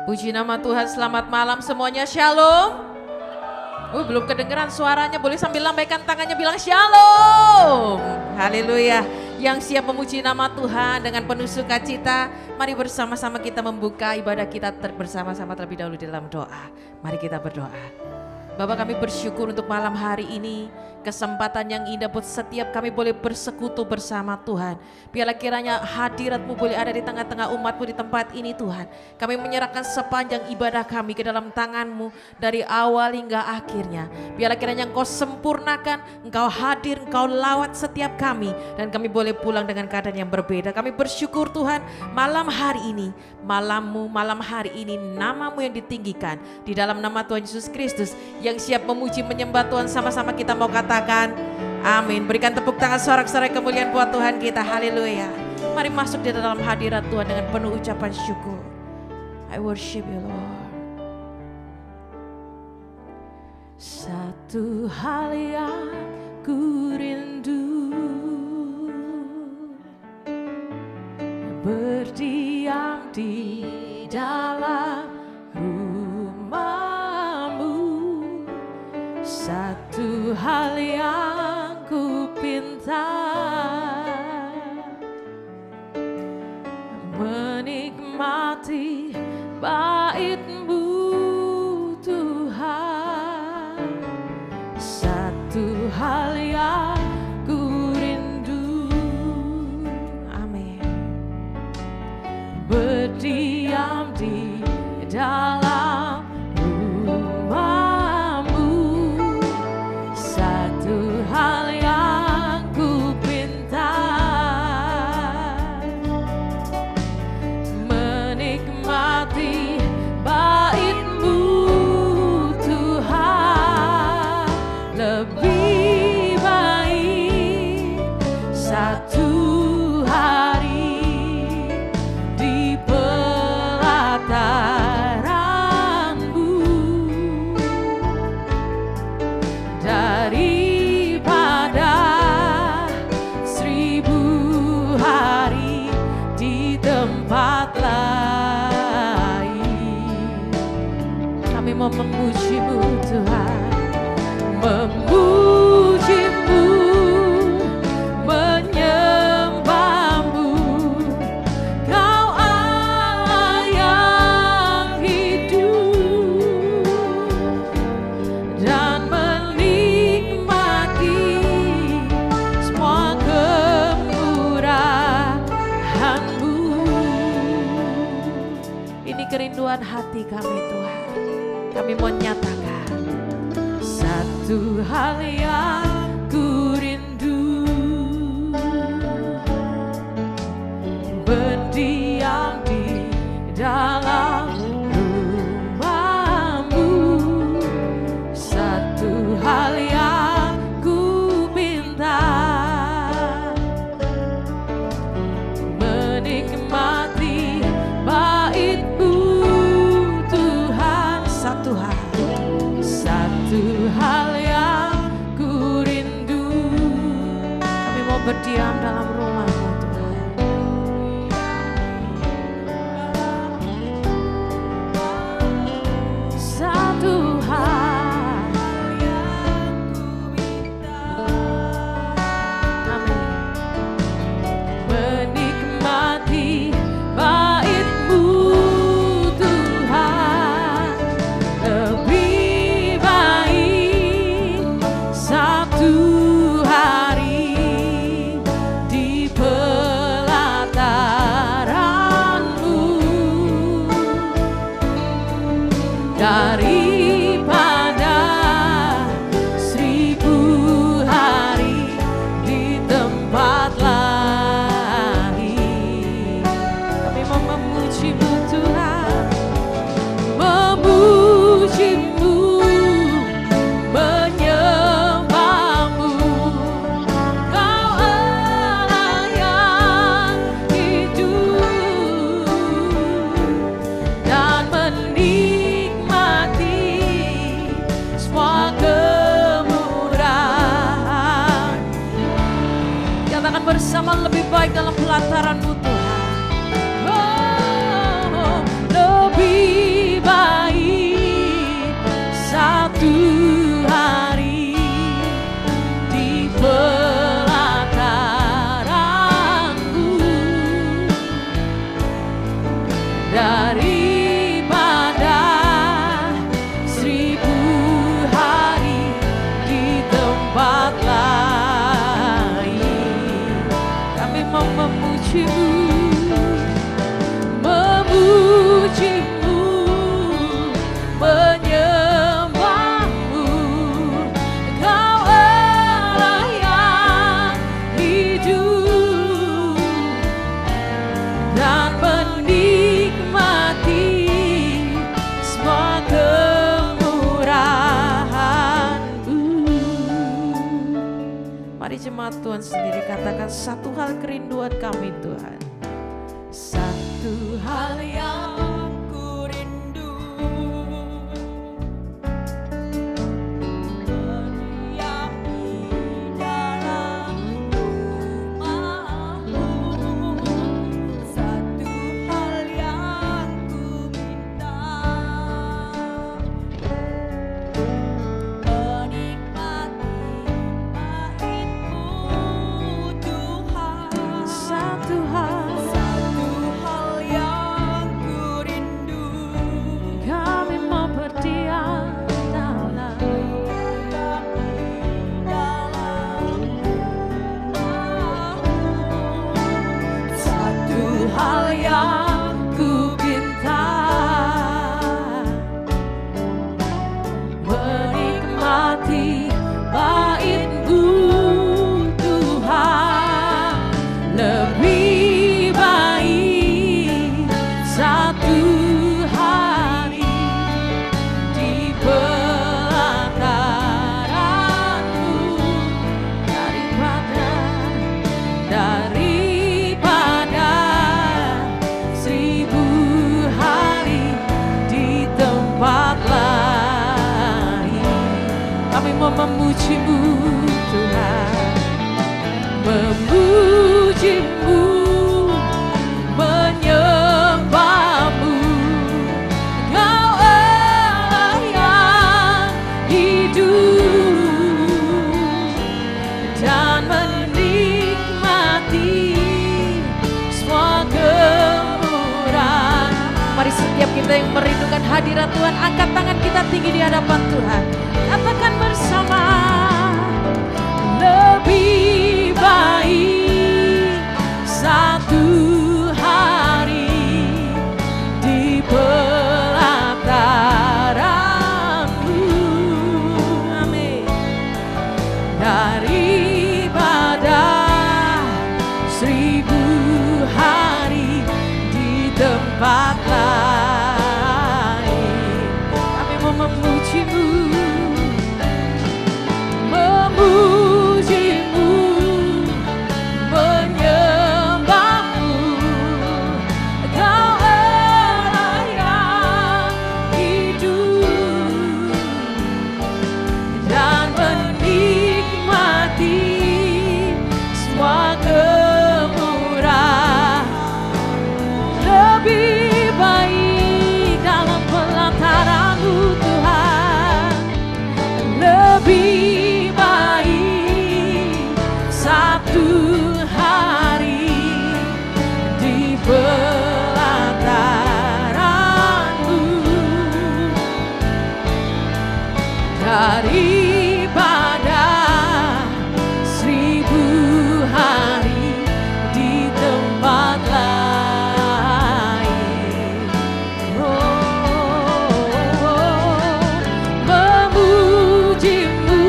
Puji nama Tuhan, selamat malam semuanya, shalom. Belum kedengeran suaranya, boleh sambil lambaikan tangannya bilang shalom. Haleluya. Yang siap memuji nama Tuhan dengan penuh sukacita, mari bersama-sama kita membuka ibadah kita bersama-sama terlebih dahulu dalam doa. Mari kita berdoa. Bapak, kami bersyukur untuk malam hari ini, kesempatan yang indah buat setiap kami boleh bersekutu bersama Tuhan. Biarlah kiranya hadirat-Mu boleh ada di tengah-tengah umat-Mu di tempat ini Tuhan. Kami menyerahkan sepanjang ibadah kami ke dalam tangan-Mu dari awal hingga akhirnya. Biarlah kiranya Engkau sempurnakan, Engkau hadir, Engkau lawat setiap kami. Dan kami boleh pulang dengan keadaan yang berbeda. Kami bersyukur Tuhan malam hari ini, malam hari ini nama-Mu yang ditinggikan. Di dalam nama Tuhan Yesus Kristus. Yang siap memuji menyembah Tuhan, sama-sama kita mau katakan amin. Berikan tepuk tangan sorak-sorai kemuliaan buat Tuhan kita. Haleluya. Mari masuk di dalam hadirat Tuhan dengan penuh ucapan syukur. I worship you Lord. Satu hal yang ku rindu, berdiam di dalam rumah. Satu hal yang ku pinta, menikmati bait-Mu Tuhan. Satu hal yang ku rindu, amin, berdiam di dalam hal yang ku pinta, menikmati bait-Mu Tuhan. Lebih baik satu hari di pelataran-Mu dari tempat lain. Kami mau memuji-Mu Tuhan, memuji-Mu, menyembah-Mu. Kau Allah yang hidup dan menikmati semua kemurahan-Mu. Ini kerinduan hati kami Tuhan. Kami mau nyatakan satu hal yang ku rindu, berdiam di dalam rumah-Mu. Satu hal yang ku pinta, menikmati bait-Mu Tuhan. Satu hal yang ku rindu, kami mau berdiam dalam rumah-Mu Tuhan. Satu hal yang ku minta, amin, menikmati bait-Mu Tuhan. Lebih baik satu hari di pelataran-Mu daripada 1000 hari di tempat lain. Kami mau memuji-Mu Tuhan, memuji-Mu, menyembah-Mu. Kau Allah yang hidup dan menikmati semua kemurahan. Katakan bersama, lebih baik dalam pelataran-Mu Tuhan. Oh, lebih Mari jemaat Tuhan sendiri katakan satu hal kerinduan kami Tuhan. Satu hal yang ku rindu, berdiam di dalam rumah-Mu. Satu hal yang ku minta, menikmati bait-Mu Tuhan. Satu hal yang ku rindu, kami mau berdiam dalam satu hal yang ku pinta, menikmati bait-Mu Tuhan. Lebih baik satu hari di pelataran-Mu daripada 1000 hari di tempat lain. Kami mau memuji-Mu Tuhan, memuji-Mu, menyembah-Mu. Engkau Allah yang hidup dan menikmati semua kemurahan. Mari setiap kita yang merindukan hadirat Tuhan, angkat tangan kita tinggi di hadapan Tuhan. Katakan bersama, lebih baik satu hari di pelataran-Mu, amin, daripada 1000 hari di tempat lain. Kami mau memuji-Mu, memuji-Mu, menyembah-Mu. Engkau Allah yang hidup dan menikmati semua kemurahan. Lebih baik dalam pelataran-Mu Tuhan, lebih baik satu hari di pelataran-Mu daripada 1000 hari di tempat lain. Memuji-Mu,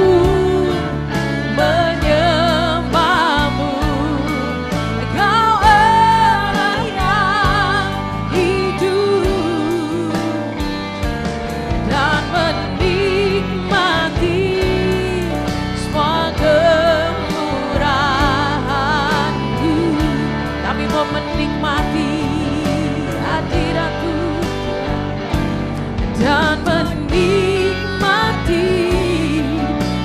menyembah-Mu. Engkau Allah yang hidup dan menikmati semua kemurahan-Mu. Kami mau menikmati hadirat-Mu dan menikmati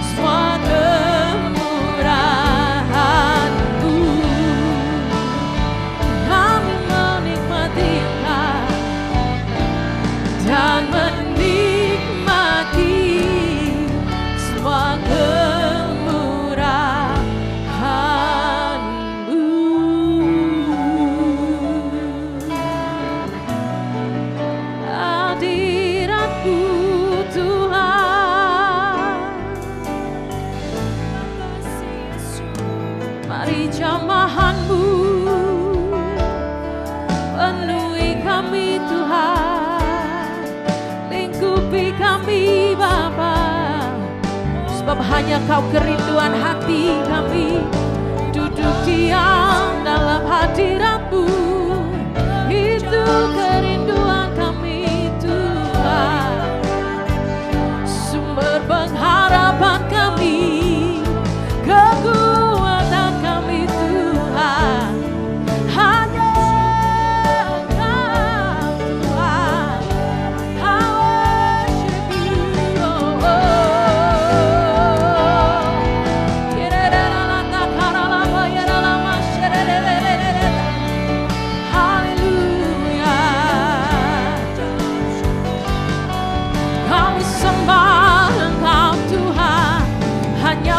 semua kemurahan-Mu. Kami menikmati Engkau dan menikmati semua kemurahan-Mu. Hadirat-Mu Tuhan, mari jamahan-Mu penuhi kami Tuhan, lingkupi kami Bapa, sebab hanya Kau kerinduan hati kami. Duduk diam dalam hadirat-Mu, itu kerinduan kami Tuhan, sumber pengharapan kami, kekuatan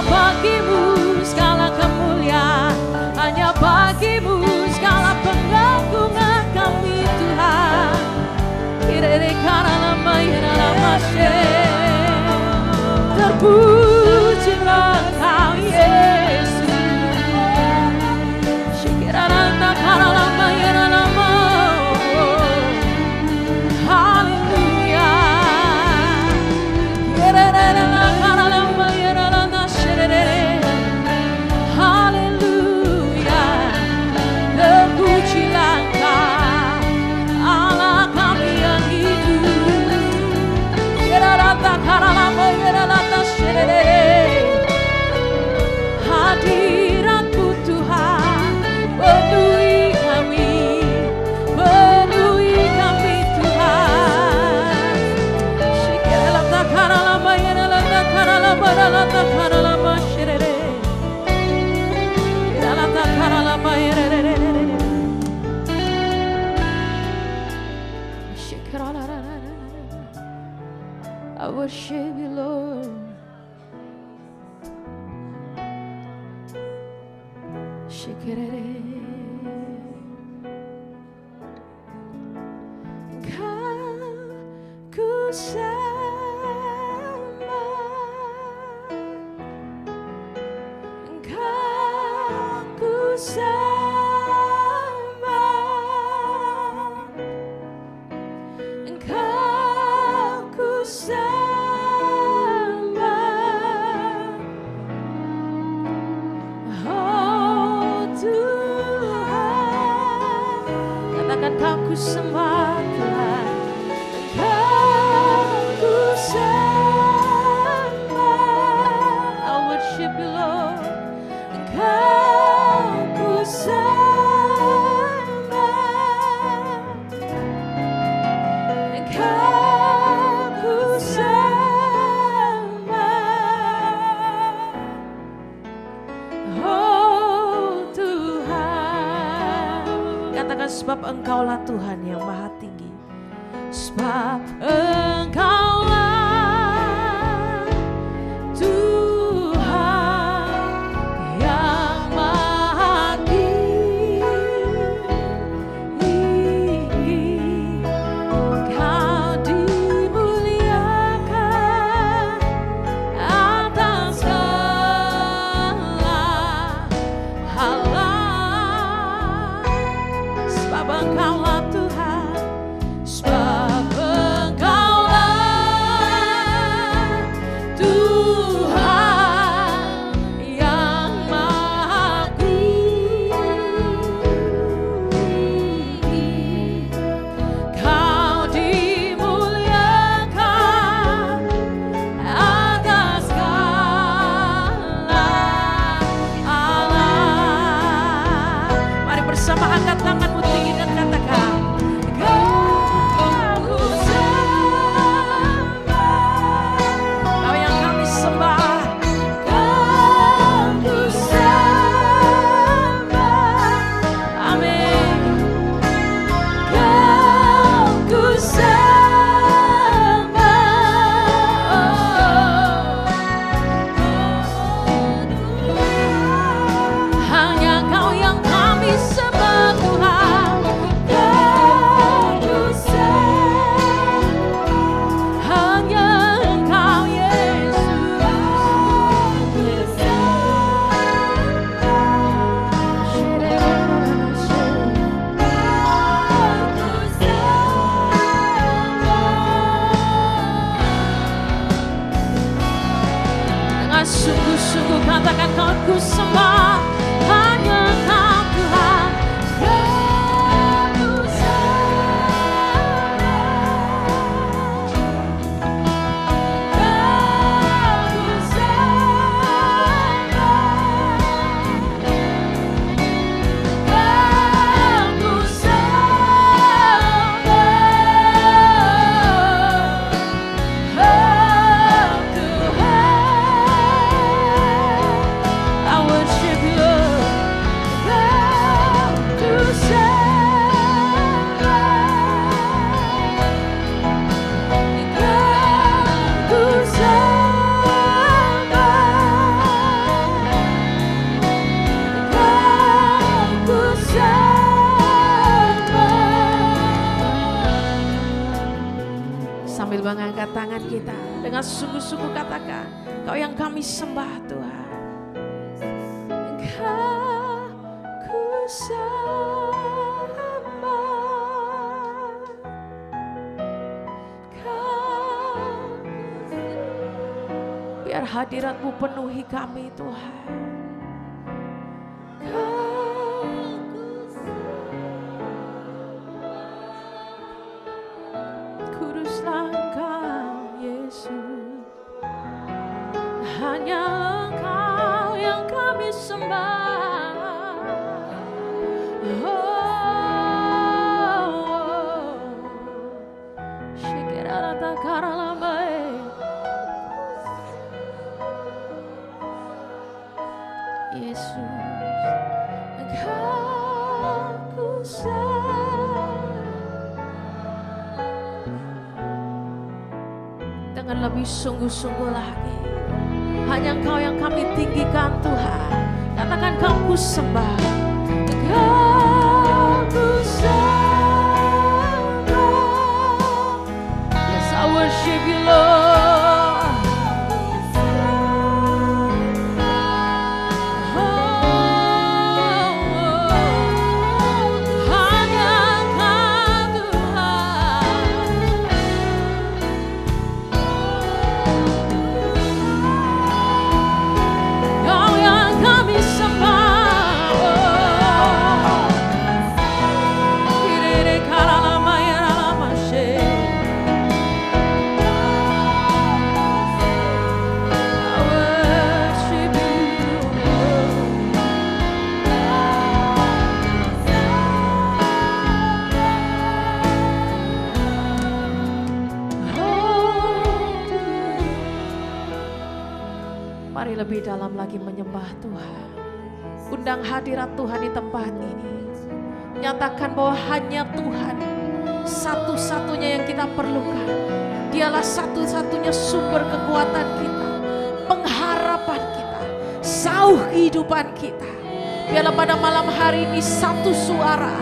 bagimu segala kemuliaan, hanya bagimu segala pengagungan kami Tuhan. Terpujilah Kau Yesus. Hadiratmu Tuhan penuhi kami Tuhan. Shikela takara lama yena takara lama la takara lama shirere. La takara lama yere. Shikera la. I worship you, Lord. Ku sembah Tuhan, Engkau ku sembah. I worship you Lord. Engkau ku sembah, Engkau ku sembah. Oh Tuhan, katakan sebab Engkaulah Tuhan yang maha tinggi. Sebab Engkaulah Tuhan yang maha tinggi. Kau dimuliakan atas segala hal. Sebab Engkaulah Tuhan, sebab Engkaulah Tuhan yang maha tinggi. Kau dimuliakan atas segala Allah. Mari bersama angkat tanganmu tinggi dan katakan, Kau ku sembah, Kau yang kami sembah, Kau ku sembah, amin. Kau ku sembah, hanya Kau yang kami sembah Tuhan. Kau ku sembah, hanya Engkau Yesus. Dengan sungguh-sungguh katakan, Kau ku sembah, hanya Engkau Tuhan. Kau ku sembah, Kau ku sembah, Kau ku sembah. Oh Tuhan, I worship you. sungguh-sungguh katakan, Kau yang kami sembah Tuhan. Engkau ku sembah, biar hadirat-Mu penuhi kami Tuhan. Kuduslah Engkau Yesus, hanya Engkau yang kami sembah. Yesus, Engkau ku dengan lebih sungguh-sungguh lagi. Hanya Engkau yang kami tinggikan Tuhan. Katakan, Kau ku sembah. Engkau ku sembah. Yes, I worship you Lord. Mari lebih dalam lagi menyembah Tuhan. Undang hadirat Tuhan di tempat ini. Nyatakan bahwa hanya Tuhan satu-satunya yang kita perlukan. Dialah satu-satunya sumber kekuatan kita, pengharapan kita, sauh kehidupan kita. Biarlah pada malam hari ini satu suara,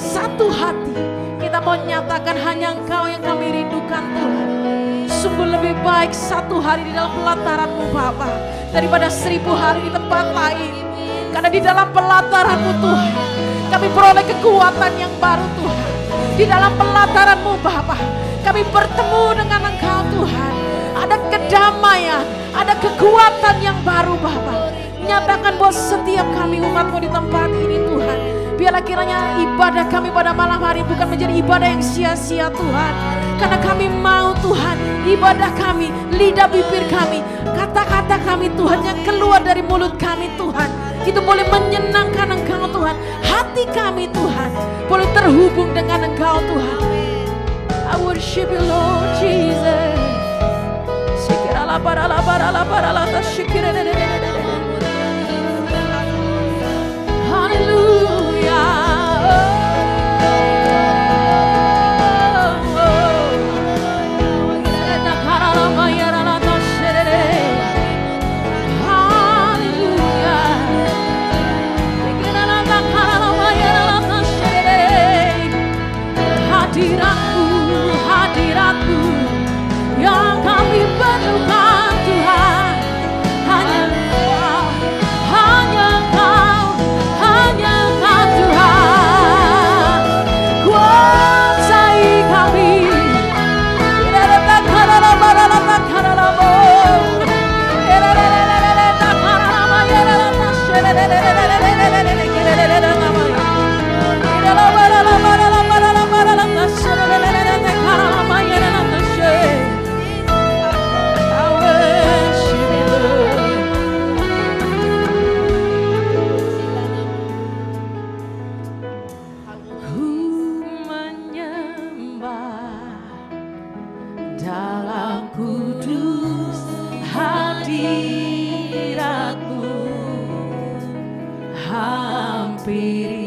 satu hati, kita mau nyatakan hanya Engkau yang kami rindukan Tuhan. Sungguh lebih baik satu hari di dalam pelataran-Mu Bapa daripada 1000 hari di tempat lain. Karena di dalam pelataran-Mu Tuhan, kami peroleh kekuatan yang baru Tuhan. Di dalam pelataran-Mu Bapa, kami bertemu dengan Engkau Tuhan. Ada kedamaian, ada kekuatan yang baru Bapa. Nyatakan buat setiap kami umat-Mu di tempat ini Tuhan. Biarlah kiranya ibadah kami pada malam hari bukan menjadi ibadah yang sia-sia Tuhan. Karena kami mau Tuhan, ibadah kami, lidah bibir kami, kata-kata kami Tuhan yang keluar dari mulut kami Tuhan, itu boleh menyenangkan Engkau Tuhan. Hati kami Tuhan boleh terhubung dengan Engkau Tuhan. I worship you Lord Jesus. Hallelujah. Hadirat-Mu yang kami perlukan Tuhan. Hanya Engkau Tuhan. Kuasai kami. Dalam kudus hadirat-Mu, hampiri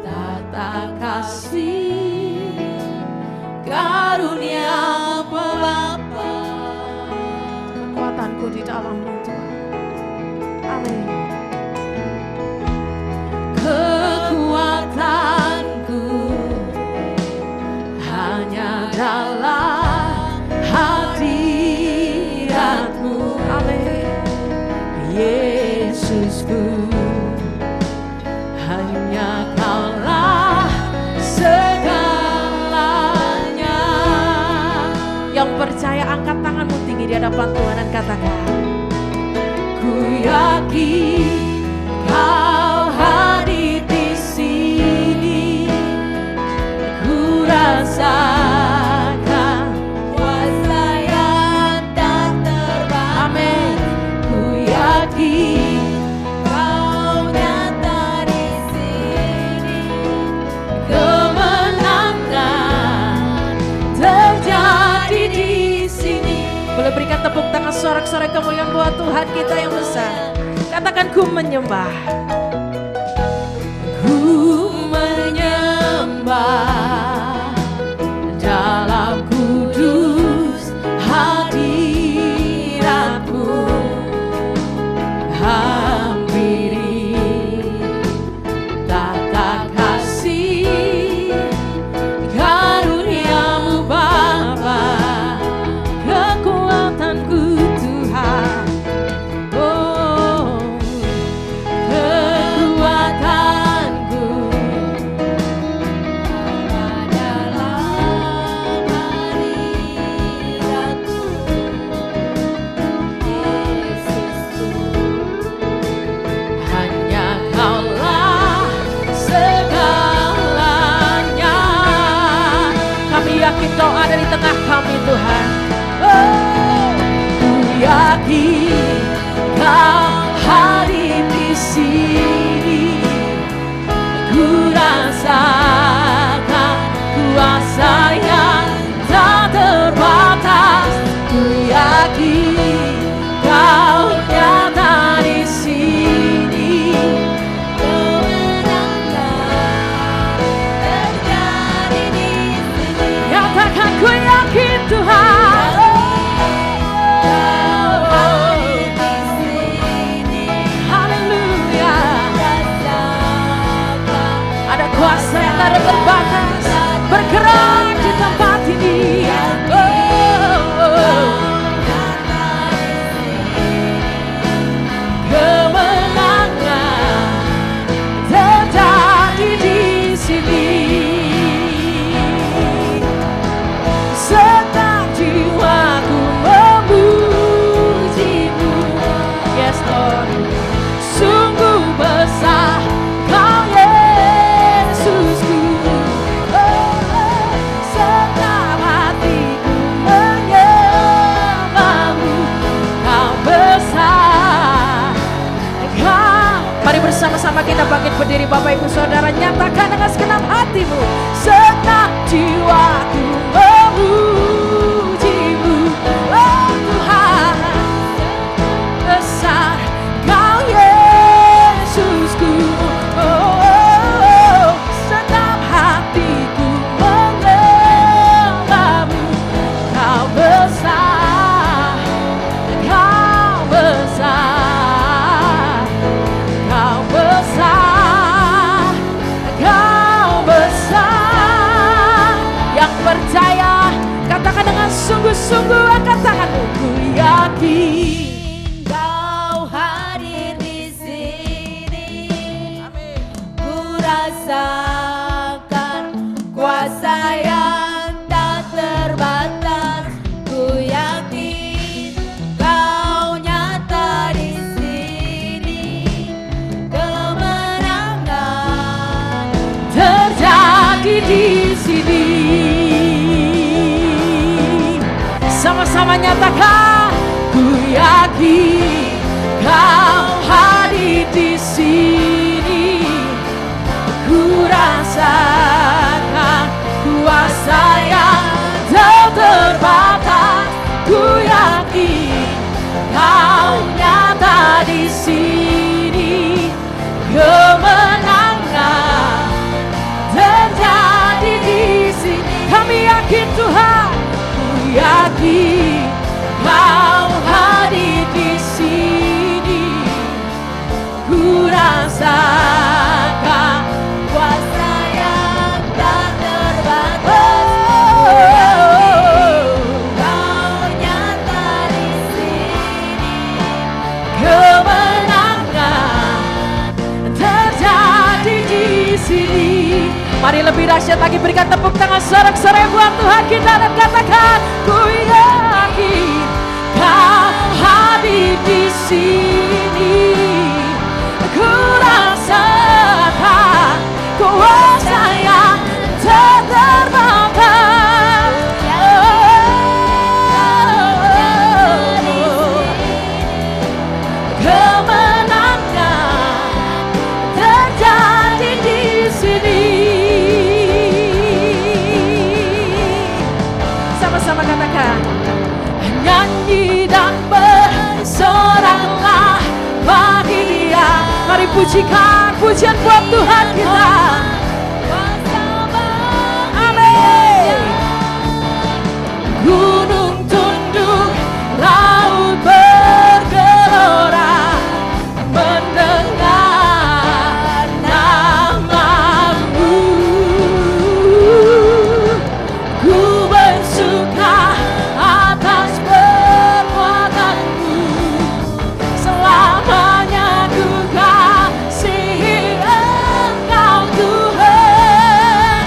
tata kasih karunia Bapa. Kekuatanku di dalam-Mu Tuhan. Amin. Kekuatanku hanya dalam hadapan Tuhan dan katakan, ku yakin Kau hadir di sini, ku rasakan kuasa yang tak terbatas. Amin. Ku yakin Kau nyata di sini, kemenangan terjadi di sini. Boleh berikan tepuk tangan sorak-sorai kemuliaan buat Tuhan kita yang besar. Katakan, ku menyembah. Ku menyembah dalam kudus hadiratmu, hampiri tata kasih karuniamu Bapa, kekuatanku Tuhan. Oh, kekuatanku dalam hadiratmu, Yesusku. Hanya Kaulah segalanya. Kami yakin Kau ada di tengah kami Tuhan. Oh, ku yakin Kau hadir di sini, ku rasakan kuasa yang tak terbatas. Ku yakin Kau nyata di sini, kemenangan terjadi di sini. Nyatakan, ku yakin Tuhan. Kau hadir di sini. Haleluya. Ada kuasa yang tak terbatas bergerak di tempat ini. Kemenangan terjadi di sini. Segenap jiwaku memujimu. Yes Lord. Sungguh besar Kau Yesusku. Segenap hatiku menyembahmu. Kau besar. Mari bersama-sama kita bangkit berdiri Bapak Ibu Saudara. Nyatakan dengan segenap hatimu. Segenap jiwaku memujimu. Oh Tuhan, besar Kau Yesusku. Oh, segenap hatiku menyembahmu. Kau besar, Kau besar, Kau besar, Kau besar. Yang percaya katakan dengan sungguh-sungguh, angkat tanganmu. Ku yakin Kau hadir di sini, ku rasakan kuasa yang tak terbatas. Ku yakin Kau nyata di sini, kemenangan terjadi di sini. Sama-sama nyatakan, ku yakin Kau hadir di sini, ku rasakan kuasa yang tak terbatas. Ku yakin Kau nyata di sini, kemenangan terjadi di sini. Kami yakin Tuhan, ku yakin Kau hadir di sini, ku rasakan kuasa yang tak terbatas. Kau nyata di sini, kemenangan terjadi di sini. Mari lebih dahsyat lagi berikan tepuk tangan sorak-sorai buat Tuhan kita dan katakan, ku yakin Kau hadir di sini, ku rasakan kuasa yang tak terbatas. Kemenangan terjadi di sini. Sama-sama katakan, nyanyi dan bersoraklah bagi Dia. Mari pujikan pujian buat Tuhan kita. Amin. Gunung tunduk, laut bergelora, mendengar namamu. Ku bersuka atas perbuatanmu, selamanya ku kasihi Engkau Tuhan.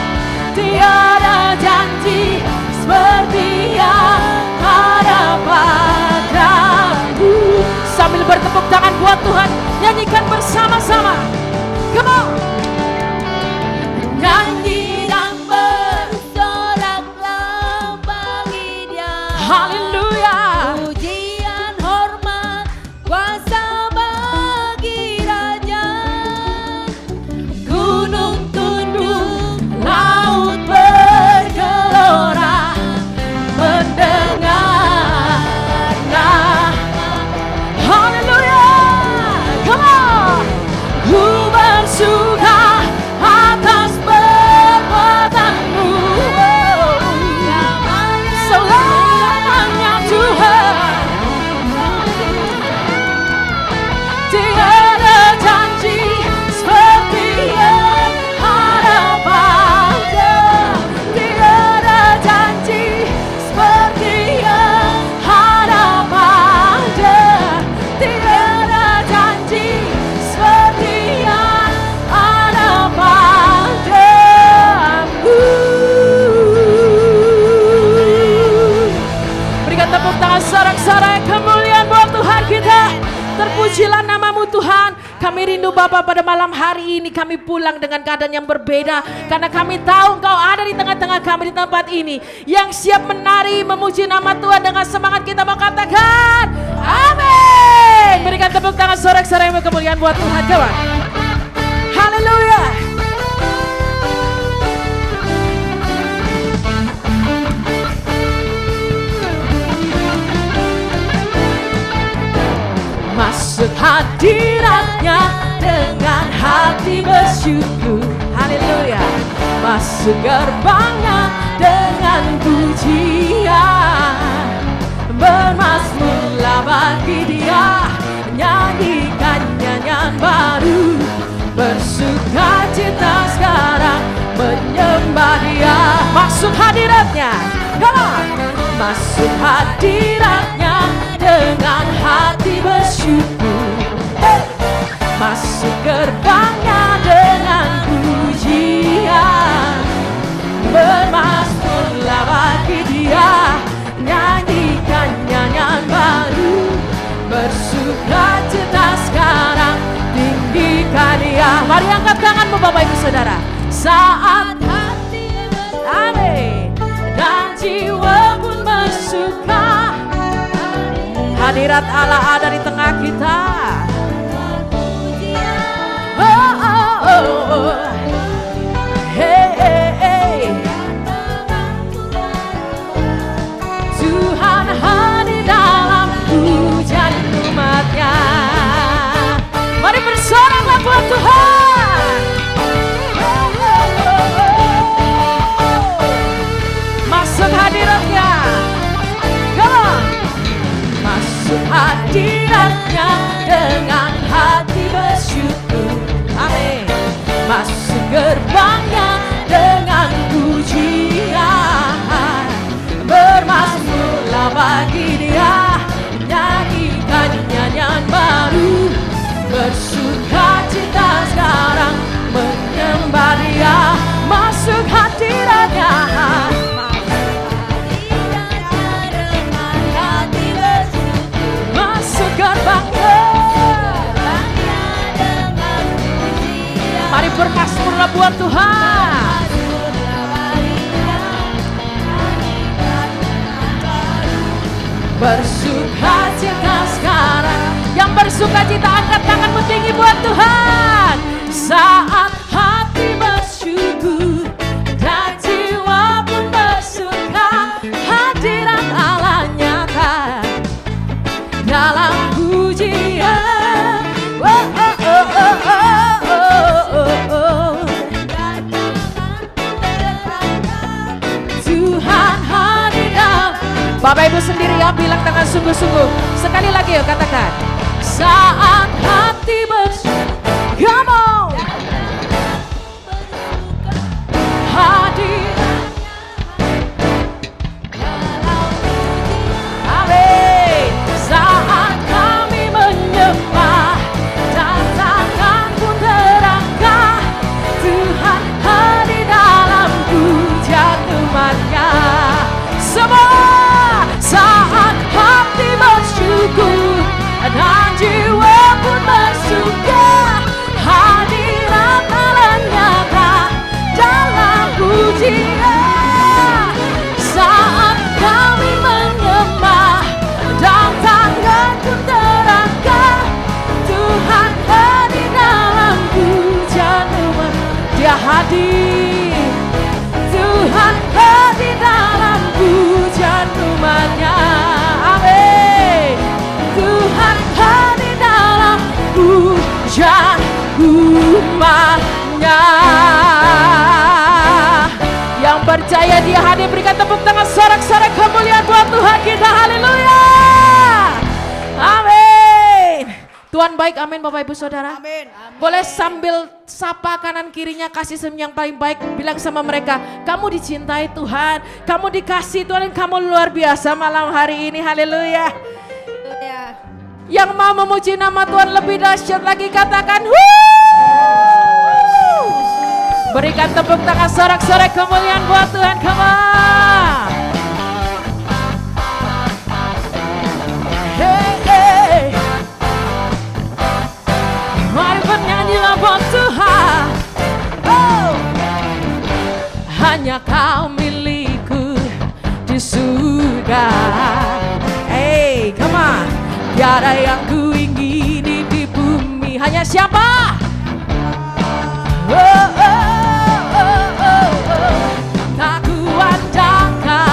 Tiada janji seperti yang ada padamu. Sambil bertepuk tangan buat Tuhan, nyanyikan bersama-sama. Come on. Nyanyi dan bersoraklah bagi Dia. Haleluya. Pujian, hormat, kuasa bagi Raja. Gunung tunduk, laut bergelora, mendengar haleluya. Come on. Ku bersuka atas perbuatanmu, selamanya Tuhan. Tiada janji seperti yang ada pada. Tiada janji seperti yang ada pada. Tiada janji seperti yang ada padamu. Berikan tepuk tangan sorak-sorai kemuliaan buat Tuhan kita. Terpujilah namamu Tuhan. Kami rindu Bapa, pada malam hari ini kami pulang dengan keadaan yang berbeda, karena kami tahu Engkau ada di tengah-tengah kami di tempat ini, yang siap menari memuji nama Tuhan. Dengan semangat kita mau katakan amin. Berikan tepuk tangan sorak-sorai kemuliaan buat Tuhan, kawan. Haleluya. Masuk hadiratnya dengan hati bersyukur. Haleluya. Masuk gerbangnya dengan pujian, bermazmurlah bagi Dia, nyanyikan nyanyian baru, bersuka cita sekarang menyembah Dia. Masuk hadiratnya, come on. Masuk hadiratnya dengan hati bersyukur. Masuk gerbangnya dengan pujian, bermazmurlah bagi Dia, nyanyikan nyanyian baru, bersuka cita sekarang, tinggikan Dia. Mari angkat tanganmu Bapak Ibu Saudara. Saat hati amin dan jiwa pun bersuka, hadirat Allah ada di tengah kita. Oh, oh, oh, oh. Hey, hey, hey. Tuhan hadir dalam pujian umatnya. Mari bersoraklah buat Tuhan. Masuk hadiratnya. Come on. Masuk hadiratnya bernyanyilah buat Tuhan. Bersuka cita sekarang. Yang bersuka cita angkat tanganmu tinggi buat Tuhan. Saat hati bersyukur dan jiwa pun bersuka, hadirat Allah nyata dalam pujian. Oh, oh, oh, oh, oh, oh, oh. Tuhan hadir. Bapak Ibu sendiri ya, bilang dengan sungguh-sungguh. Sekali lagi yuk katakan. Saat hati bersyukur, come on. Hadir. Amin. Saat kami menyembah dan tangan pun terangkat, Tuhan hadir dalam pujian umat-Nya. Semua saat hati bersyukur dan jiwa pun bersuka, hadirat Allah nyata dalam pujian. Saat kami menyembah dan tangan pun terangkat, Tuhan hadir dalam pujian umat. Dia hadir, Tuhan hadir dalam pujian umat-Nya. Amin. Tuhan hadir dalam pujian umat-Nya. Yang percaya Dia hadir, berikan tepuk tangan sorak-sorak kemuliaan buat Tuhan kita. Haleluya. Amin. Tuhan baik, amin Bapak Ibu Saudara. Amin. Boleh sambil sapa kanan kirinya, kasih senyum yang paling baik. Bilang sama mereka, kamu dicintai Tuhan, kamu dikasih Tuhan, dan kamu luar biasa malam hari ini. Haleluya. Yang mau memuji nama Tuhan lebih dahsyat lagi katakan wuuu. Berikan tepuk tangan sorak-sorak kemuliaan buat Tuhan. Come on. Hey, hey. Mari bernyanyilah buat Tuhan. Oh. Hanya Kau milikku di surga. Hey, come on. Tiada yang ku ingini di bumi. Hanya siapa? Oh, oh, oh, oh, oh. Tak kuandalkan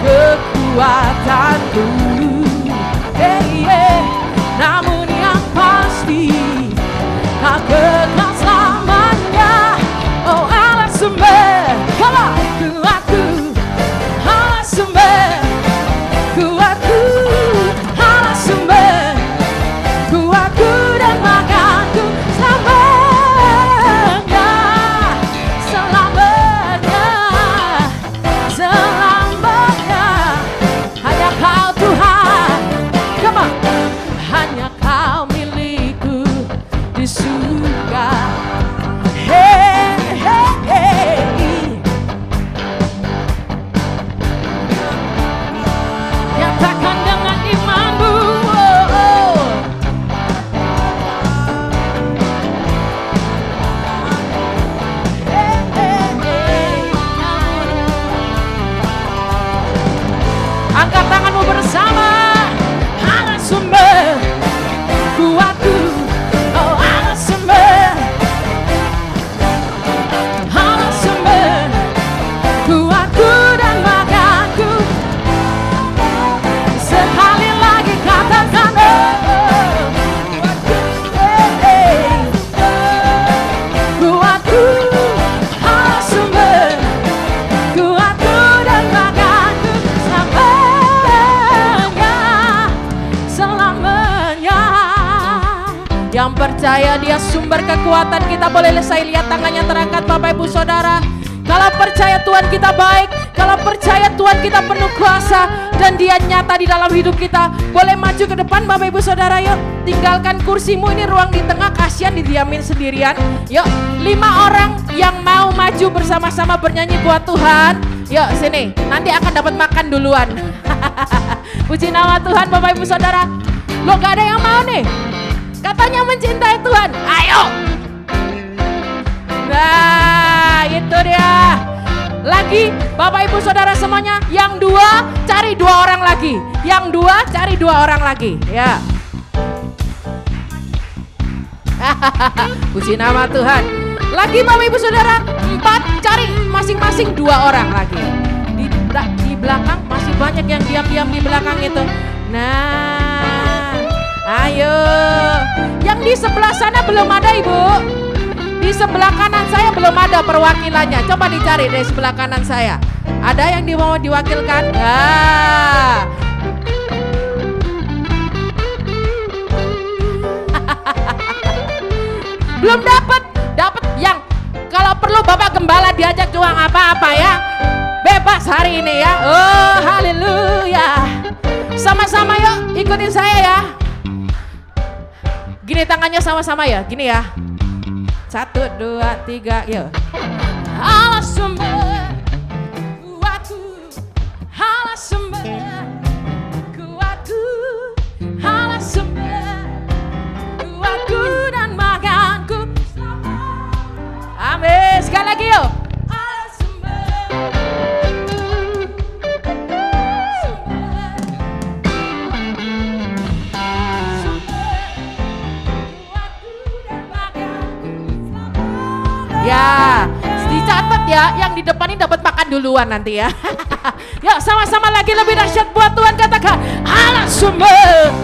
kekuatanku, hey, hey. Namun yang pasti Kau kekal selamanya. Oh Allah sumber, kalau kuatku, Allah sumber kuatku. Kuatku dan makanku selamanya, selamanya, selamanya. Hanya Kau Tuhan, come on. Hanya Kau milikku di surga. Hey, hey, hey. Nyatakan dengan imanmu. Angkat tanganmu bersama. Allah sumber kuatku, oh Allah sumber, Allah sumber kuatku dan makanku. Sekali lagi katakan kuatku, Allah sumber kuatku dan makanku selamanya. Yang percaya Dia sumber kekuatan kita, boleh saya lihat tangannya terangkat Bapak Ibu Saudara. Kalau percaya Tuhan kita baik, kalau percaya Tuhan kita penuh kuasa dan Dia nyata di dalam hidup kita, boleh maju ke depan Bapak Ibu Saudara. Yuk, tinggalkan kursimu, ini ruang di tengah, kasihan didiamin sendirian. Yuk, 5 orang yang mau maju bersama-sama bernyanyi buat Tuhan. Yuk sini, nanti akan dapat makan duluan. Puji nama Tuhan Bapak Ibu Saudara. Lo gak ada yang mau nih? Katanya mencintai Tuhan, ayo. Itu dia. Lagi Bapak Ibu Saudara semuanya, yang 2 cari 2 orang lagi. Yang 2 cari 2 orang lagi. Ya. Puji nama Tuhan. Lagi Bapak Ibu Saudara, 4 cari masing-masing 2 orang lagi. Di belakang masih banyak yang diam-diam di belakang itu. Nah, ayo. Yang di sebelah sana belum ada Ibu. Di sebelah kanan saya belum ada perwakilannya. Coba dicari dari sebelah kanan saya. Ada yang mau diwakilkan? Belum dapat yang kalau perlu Bapak Gembala diajak juang apa-apa ya. Bebas hari ini ya. Oh, haleluya. Sama-sama yuk, ikutin saya ya. Gini tangannya sama-sama ya, gini ya. 1, 2, 3, yuk. Allah sumber kuatku, Allah sumber kuatku, Allah sumber kuatku dan makanku. Amin. Sekali lagi yuk. Allah sumber. Ya, dicatat ya, yang di depan ini dapat makan duluan nanti ya. Ya, sama-sama lagi lebih dahsyat buat Tuhan, katakan Allah sumber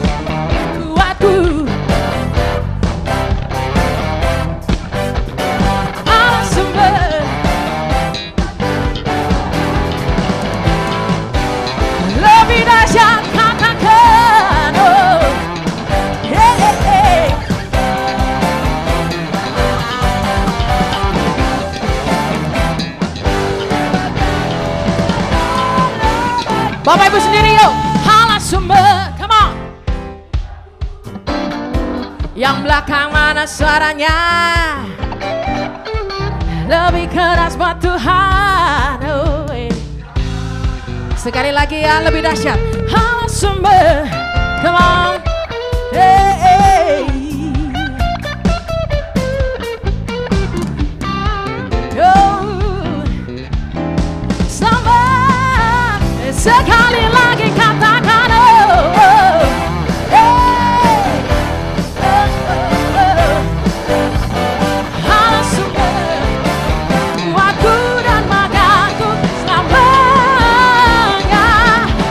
kuatku. Allah sumber. Lebih dahsyat katakan oh. Hey, hey, hey. Bapak Ibu sendiri yuk. Allah sumber, come on. Yang belakang mana suaranya? Lebih keras buat Tuhan. Oh, sekali lagi ya, lebih dahsyat. Allah sumber, come on. Hey, hey. Oh. Sekali lagi katakan oh, oh. Hey. Oh, oh, oh. Allah sumber kuatku dan makanku selamanya.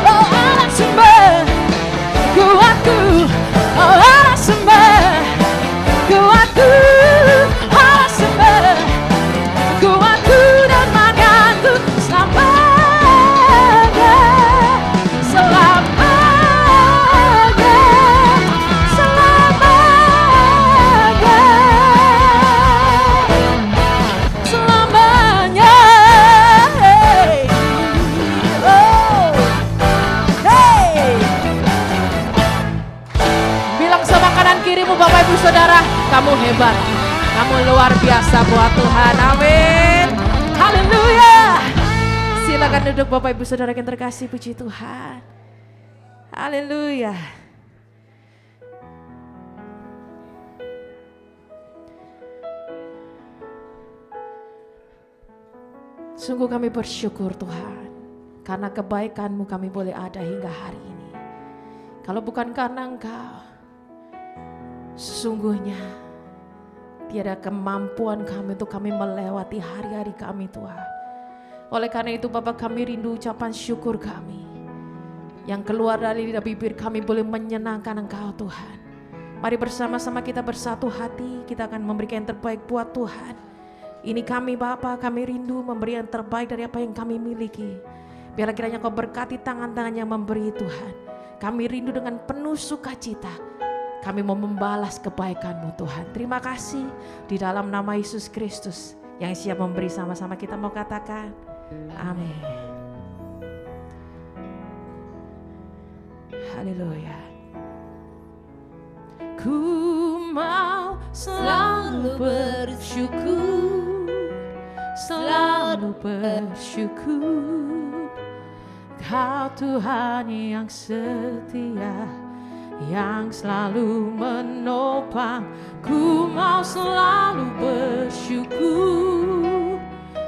Oh Allah sumber kuatku, oh Allah sumber kuatku, Allah sumber kuatku dan makanku selamanya. Bapak Ibu Saudara, kamu hebat, kamu luar biasa buat Tuhan, amin, haleluya. Silakan duduk Bapak Ibu Saudara yang terkasih, puji Tuhan, haleluya. Sungguh kami bersyukur Tuhan, karena kebaikan-Mu kami boleh ada hingga hari ini. Kalau bukan karena Engkau, sesungguhnya tiada kemampuan kami untuk kami melewati hari-hari kami Tuhan. Oleh karena itu Bapa, kami rindu ucapan syukur kami yang keluar dari bibir kami boleh menyenangkan Engkau Tuhan. Mari bersama-sama kita bersatu hati, kita akan memberikan yang terbaik buat Tuhan. Ini kami Bapa, kami rindu memberi yang terbaik dari apa yang kami miliki. Biarlah kiranya Kau berkati tangan-tangan yang memberi Tuhan. Kami rindu dengan penuh sukacita. Kami mau membalas kebaikan-Mu Tuhan. Terima kasih di dalam nama Yesus Kristus yang siap memberi, sama-sama kita mau katakan amin. Haleluya. Ku mau selalu bersyukur, selalu bersyukur. Kau Tuhan yang setia, yang selalu menopang Ku mau selalu bersyukur,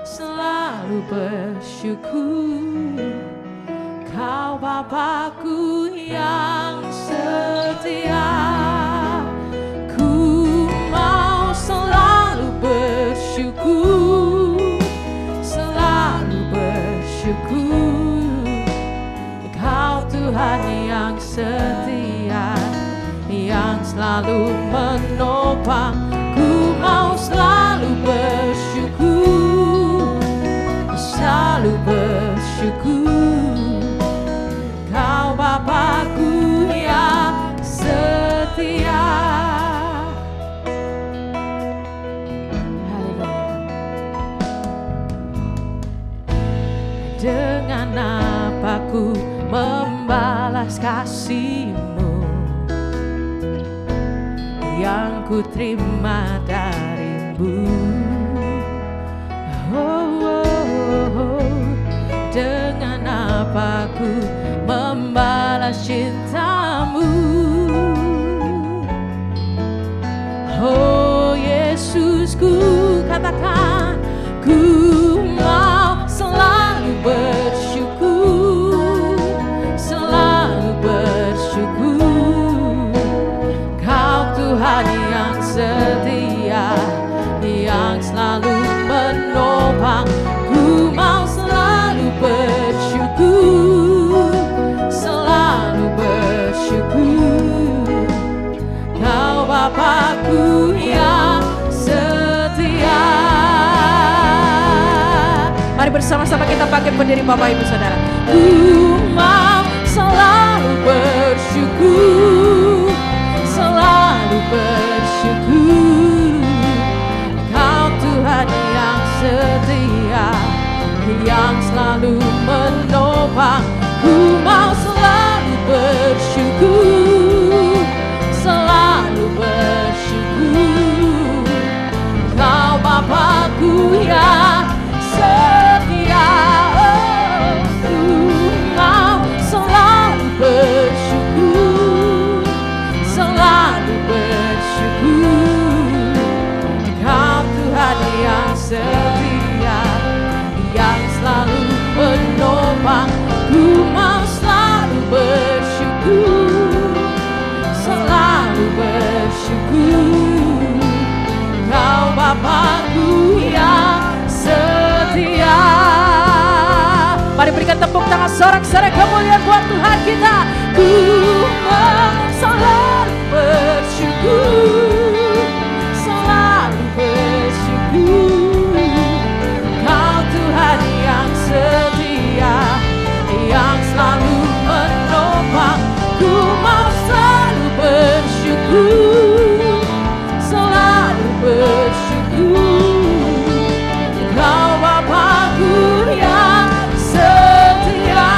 selalu bersyukur. Kau Bapakku yang setia. Ku mau selalu bersyukur, selalu bersyukur. Kau Tuhan yang setia, yang selalu menopang. Ku mau selalu bersyukur, selalu bersyukur. Kau Bapakku yang setia. Haleluya. Dengan apa ku membalas kasih-Mu yang ku terima dari-Mu. Dengan apa ku membalas cinta-Mu. Oh Yesusku, katakan, ku mau selalu bersyukur, selalu bersyukur. Kau Tuhan yang setia, yang selalu menopang. Ku mau selalu bersyukur, selalu bersyukur. Kau Bapakku yang setia. Mari bersama-sama kita bangkit berdiri Bapak Ibu Saudara. Ku mau selalu bersyukur, selalu bersyukur. Kau Tuhan yang setia, yang selalu menopang. Ku mau selalu bersyukur, selalu bersyukur. Kau Bapakku yang setia. Oh, ku mau selalu bersyukur, selalu bersyukur. Kau Tuhan yang setia, yang selalu menopang. Ku mau selalu bersyukur, selalu bersyukur. Kau Bapakku yang setia. Mari berikan tepuk tangan sorak-sorai kemuliaan buat Tuhan kita. Ku mau selalu bersyukur, selalu bersyukur. Kau Tuhan yang setia, yang selalu menopang. Ku mau selalu bersyukur, selalu bersyukur. Kau Bapakku yang setia.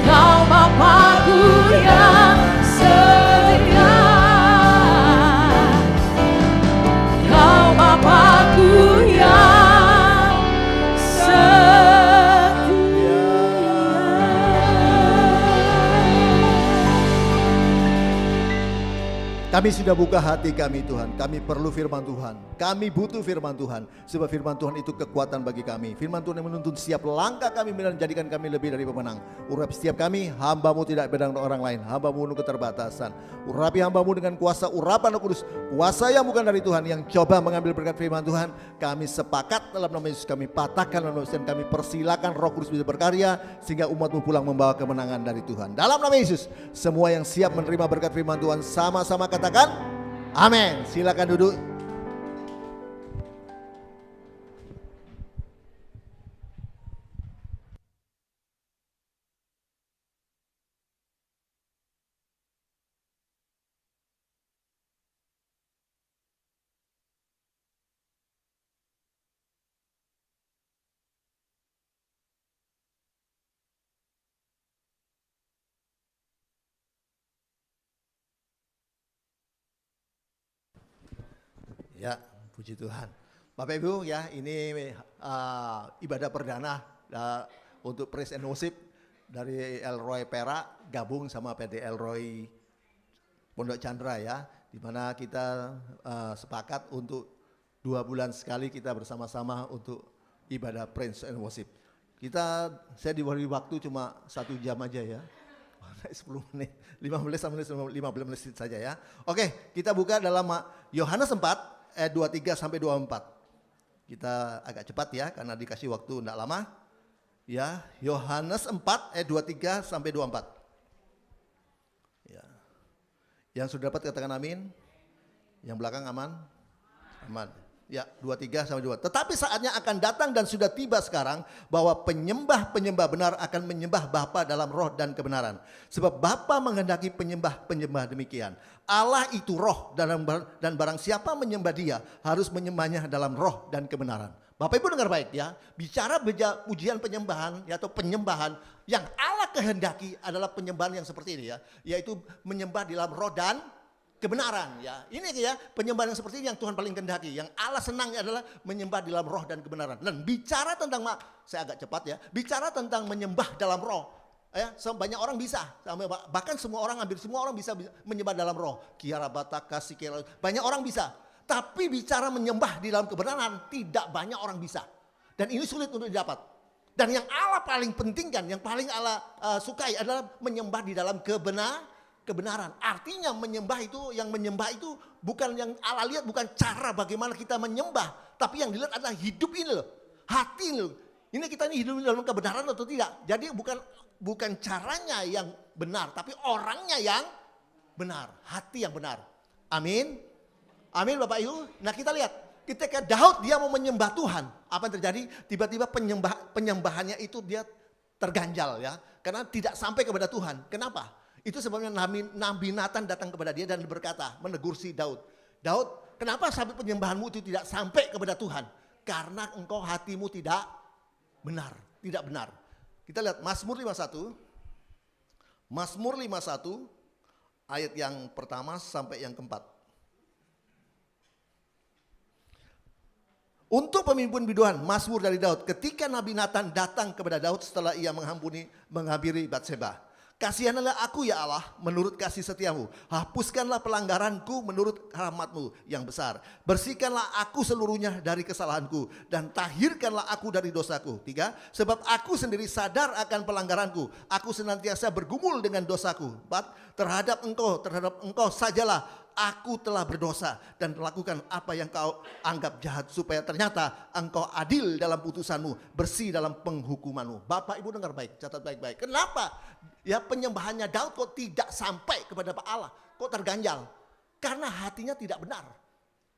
Kau Bapakku yang setia. Kau Bapakku yang setia. Kami sudah buka hati kami Tuhan, kami perlu firman Tuhan, kami butuh firman Tuhan. Sebab firman Tuhan itu kekuatan bagi kami. Firman Tuhan yang menuntun setiap langkah kami dan menjadikan kami lebih dari pemenang. Urapi setiap kami, hamba-Mu tidak beda dengan orang lain, hamba-Mu penuh keterbatasan. Urapi hamba-Mu dengan kuasa urapan Roh Kudus, kuasa yang bukan dari Tuhan, yang coba mengambil berkat firman Tuhan. Kami sepakat dalam nama Yesus, kami patahkan dalam nama Yesus, dan kami persilakan Roh Kudus bisa berkarya sehingga umat-Mu pulang membawa kemenangan dari Tuhan. Dalam nama Yesus, semua yang siap menerima berkat firman Tuhan sama-sama katakan amin. Silakan duduk. Ya, puji Tuhan. Bapak Ibu ya, ini ibadah perdana untuk Praise and Worship dari Elroy Perak gabung sama PT Elroy Pondok Chandra ya, di mana kita sepakat untuk 2 bulan sekali kita bersama-sama untuk ibadah praise and worship. Saya diberi waktu cuma 1 jam aja ya. 10 menit, 15 menit saja ya. Oke, kita buka dalam Yohanes 4 ayat 23 sampai 24. Kita agak cepat ya karena dikasih waktu enggak lama. Ya, Yohanes 4 ayat 23 sampai 24. Ya. Yang sudah dapat katakan amin. Yang belakang aman? Aman. Ya, 23 sampai 24. Tetapi saatnya akan datang dan sudah tiba sekarang bahwa penyembah-penyembah benar akan menyembah Bapa dalam roh dan kebenaran. Sebab Bapa menghendaki penyembah-penyembah demikian. Allah itu roh dan barang siapa menyembah Dia harus menyembahnya dalam roh dan kebenaran. Bapak Ibu dengar baik ya, bicara pujian penyembahan ya, atau penyembahan yang Allah kehendaki adalah penyembahan yang seperti ini ya, yaitu menyembah di dalam roh dan kebenaran ya. Ini ya penyembahan yang seperti ini yang Tuhan paling kehendaki, yang Allah senangnya adalah menyembah di dalam roh dan kebenaran. Dan bicara tentang, saya agak cepat ya, bicara tentang menyembah dalam roh. Ya, banyak orang bisa, bahkan hampir semua orang bisa menyembah dalam roh. Kiara bataka sikera, banyak orang bisa. Tapi bicara menyembah di dalam kebenaran tidak banyak orang bisa. Dan ini sulit untuk didapat. Dan yang Allah paling pentingkan, yang paling Allah sukai adalah menyembah di dalam kebenaran. Artinya menyembah itu bukan yang Allah lihat, bukan cara bagaimana kita menyembah. Tapi yang dilihat adalah hidup ini loh. Hati loh. Ini kita ini hidup dalam kebenaran atau tidak. Jadi bukan caranya yang benar, tapi orangnya yang benar. Hati yang benar. Amin. Amin Bapak Ibu. Nah kita lihat ketika Daud dia mau menyembah Tuhan, apa yang terjadi? Tiba-tiba penyembahannya itu dia terganjal ya, karena tidak sampai kepada Tuhan. Kenapa? Itu sebabnya Nabi Nathan datang kepada dia dan berkata, menegur si Daud. Daud, kenapa sampai penyembahanmu itu tidak sampai kepada Tuhan? Karena engkau hatimu tidak benar. Kita lihat Mazmur 51. Mazmur 51 ayat yang pertama sampai yang keempat. Untuk pemimpin biduan, Mazmur dari Daud. Ketika Nabi Nathan datang kepada Daud setelah ia menghampiri Batseba. Kasihanlah aku ya Allah menurut kasih setiamu. Hapuskanlah pelanggaranku menurut rahmatmu yang besar. Bersihkanlah aku seluruhnya dari kesalahanku. Dan tahirkanlah aku dari dosaku. 3. Sebab aku sendiri sadar akan pelanggaranku. Aku senantiasa bergumul dengan dosaku. 4. Terhadap engkau sajalah aku telah berdosa dan melakukan apa yang kau anggap jahat, supaya ternyata engkau adil dalam putusanmu, bersih dalam penghukumanmu. Bapak Ibu dengar baik, catat baik-baik. Kenapa ya penyembahannya Daud kok tidak sampai kepada Allah? Kok terganjal? Karena hatinya tidak benar.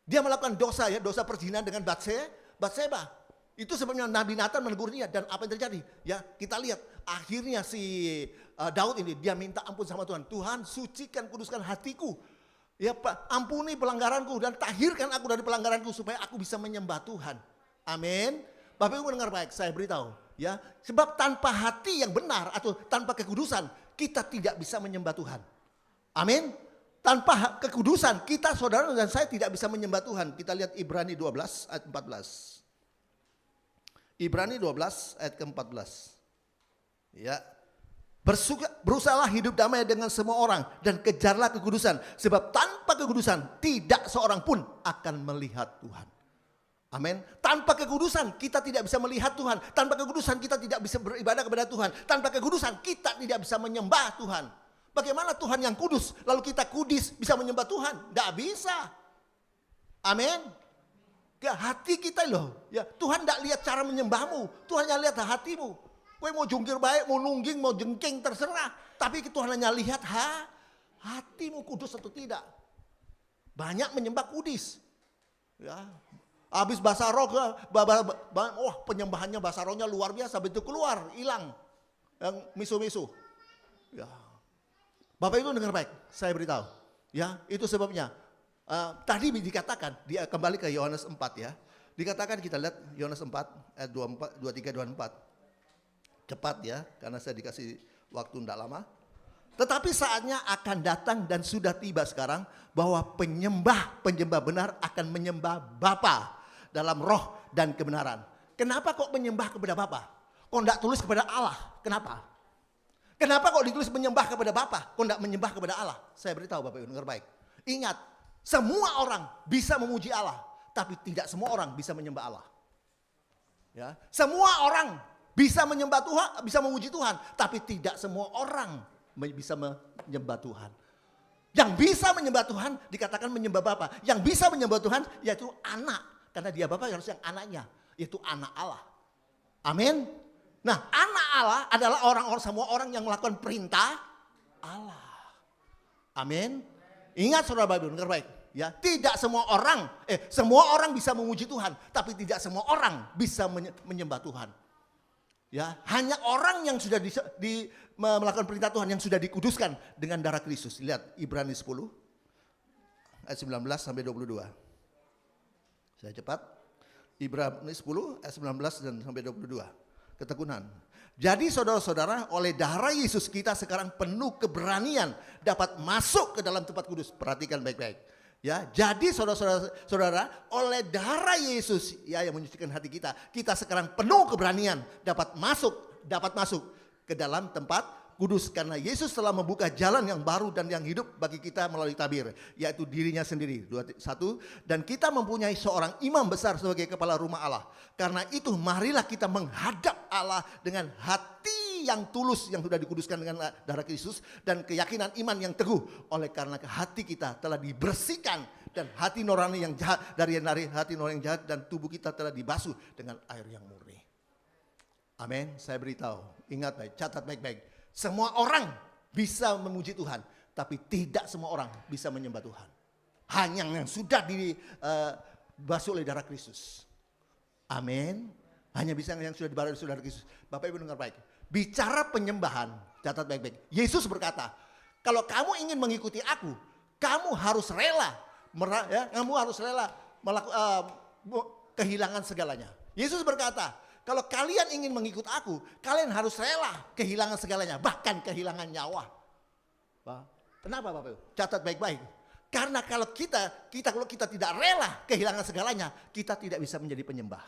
Dia melakukan dosa ya, dosa perzinahan dengan Batseba. Itu sebabnya Nabi Nathan menegur dia, dan apa yang terjadi? Ya, kita lihat akhirnya si Daud ini dia minta ampun sama Tuhan. Tuhan, sucikan, kuduskan hatiku. Ya Pak, ampuni pelanggaranku dan tahirkan aku dari pelanggaranku supaya aku bisa menyembah Tuhan. Amin. Bapak Ibu dengar baik, saya beritahu ya, sebab tanpa hati yang benar atau tanpa kekudusan kita tidak bisa menyembah Tuhan. Amin. Tanpa kekudusan kita, saudara dan saya, tidak bisa menyembah Tuhan. Kita lihat Ibrani 12 ayat 14. Ibrani 12 ayat ke-14. Ya. Berusahalah hidup damai dengan semua orang dan kejarlah kekudusan, sebab tanpa kekudusan tidak seorang pun akan melihat Tuhan. Amin. Tanpa kekudusan kita tidak bisa melihat Tuhan. Tanpa kekudusan kita tidak bisa beribadah kepada Tuhan. Tanpa kekudusan kita tidak bisa menyembah Tuhan. Bagaimana Tuhan yang kudus lalu kita kudis bisa menyembah Tuhan? Tidak bisa. Amin. Hati kita loh. Ya, Tuhan tidak lihat cara menyembahmu. Tuhan hanya lihat hatimu. Kau mau jungkir baik, mau nungging, mau jengking, terserah. Tapi Tuhan hanya lihat hatimu kudus atau tidak. Banyak menyembah kudis. Ya, habis bahasa roh, penyembahannya bahasa rohnya luar biasa. Begitu keluar, hilang. Yang misu-misu. Ya. Bapak Ibu dengar baik, saya beritahu. Ya, itu sebabnya. Tadi dikatakan, dia kembali ke Yohanes 4 ya. Dikatakan, kita lihat Yohanes 4 ayat 23, 24. Cepat ya, karena saya dikasih waktu tidak lama. Tetapi saatnya akan datang dan sudah tiba sekarang bahwa penyembah benar akan menyembah Bapa dalam roh dan kebenaran. Kenapa kok menyembah kepada Bapa? Kok tidak tulis kepada Allah? Kenapa? Kenapa kok ditulis menyembah kepada Bapa, kok tidak menyembah kepada Allah? Saya beritahu Bapak Ibu, dengar baik. Ingat, semua orang bisa memuji Allah, tapi tidak semua orang bisa menyembah Allah. Ya, semua orang bisa menyembah Tuhan, bisa memuji Tuhan, tapi tidak semua orang bisa menyembah Tuhan. Yang bisa menyembah Tuhan dikatakan menyembah Bapa. Yang bisa menyembah Tuhan yaitu anak, karena dia Bapa harus yang anaknya, yaitu anak Allah. Amin. Nah, anak Allah adalah orang-orang, semua orang yang melakukan perintah Allah. Amin. Ingat saudara Bapak Ibu, dengar baik. Ya, tidak semua orang bisa memuji Tuhan, tapi tidak semua orang bisa menyembah Tuhan. Ya, hanya orang yang sudah melakukan perintah Tuhan, yang sudah dikuduskan dengan darah Kristus. Lihat Ibrani 10 ayat 19 sampai 22. Saya cepat. Ibrani 10 ayat 19 dan sampai 22. Ketekunan. Jadi saudara-saudara, oleh darah Yesus kita sekarang penuh keberanian dapat masuk ke dalam tempat kudus. Perhatikan baik-baik. Ya, jadi saudara-saudara, oleh darah Yesus ya yang menyucikan hati kita, kita sekarang penuh keberanian dapat masuk ke dalam tempat kudus, karena Yesus telah membuka jalan yang baru dan yang hidup bagi kita melalui tabir, yaitu dirinya sendiri. 1. Dan kita mempunyai seorang imam besar sebagai kepala rumah Allah. Karena itu marilah kita menghadap Allah dengan hati yang tulus yang sudah dikuduskan dengan darah Kristus dan keyakinan iman yang teguh. Oleh karena hati kita telah dibersihkan dan hati nurani yang jahat dari hati nurani yang jahat, dan tubuh kita telah dibasuh dengan air yang murni. Amin. Saya beritahu, ingat baik, catat baik-baik. Semua orang bisa memuji Tuhan, tapi tidak semua orang bisa menyembah Tuhan. Hanya yang sudah dibasuh oleh darah Kristus. Amin. Hanya bisa yang sudah dibasuh oleh darah Kristus. Bapak Ibu dengar baik. Bicara penyembahan, catat baik-baik. Yesus berkata, kalau kamu ingin mengikuti aku, kamu harus rela, kehilangan segalanya. Yesus berkata, kalau kalian ingin mengikut aku, kalian harus rela kehilangan segalanya, bahkan kehilangan nyawa. Kenapa Bapak Ibu? Catat baik-baik. Karena kalau kita tidak rela kehilangan segalanya, kita tidak bisa menjadi penyembah.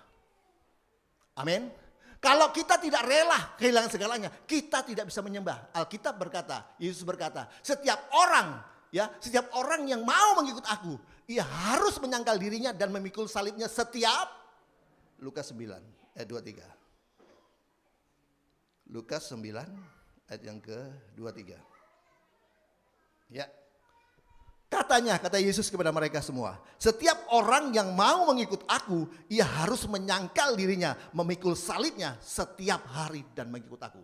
Amin. Kalau kita tidak rela kehilangan segalanya, kita tidak bisa menyembah. Alkitab berkata, Yesus berkata, setiap orang yang mau mengikut aku, ia harus menyangkal dirinya dan memikul salibnya setiap. Lukas 9. Ayat 23. Lukas 9 ayat yang ke-23. Ya. Kata Yesus kepada mereka semua, setiap orang yang mau mengikut aku, ia harus menyangkal dirinya, memikul salibnya setiap hari dan mengikut aku.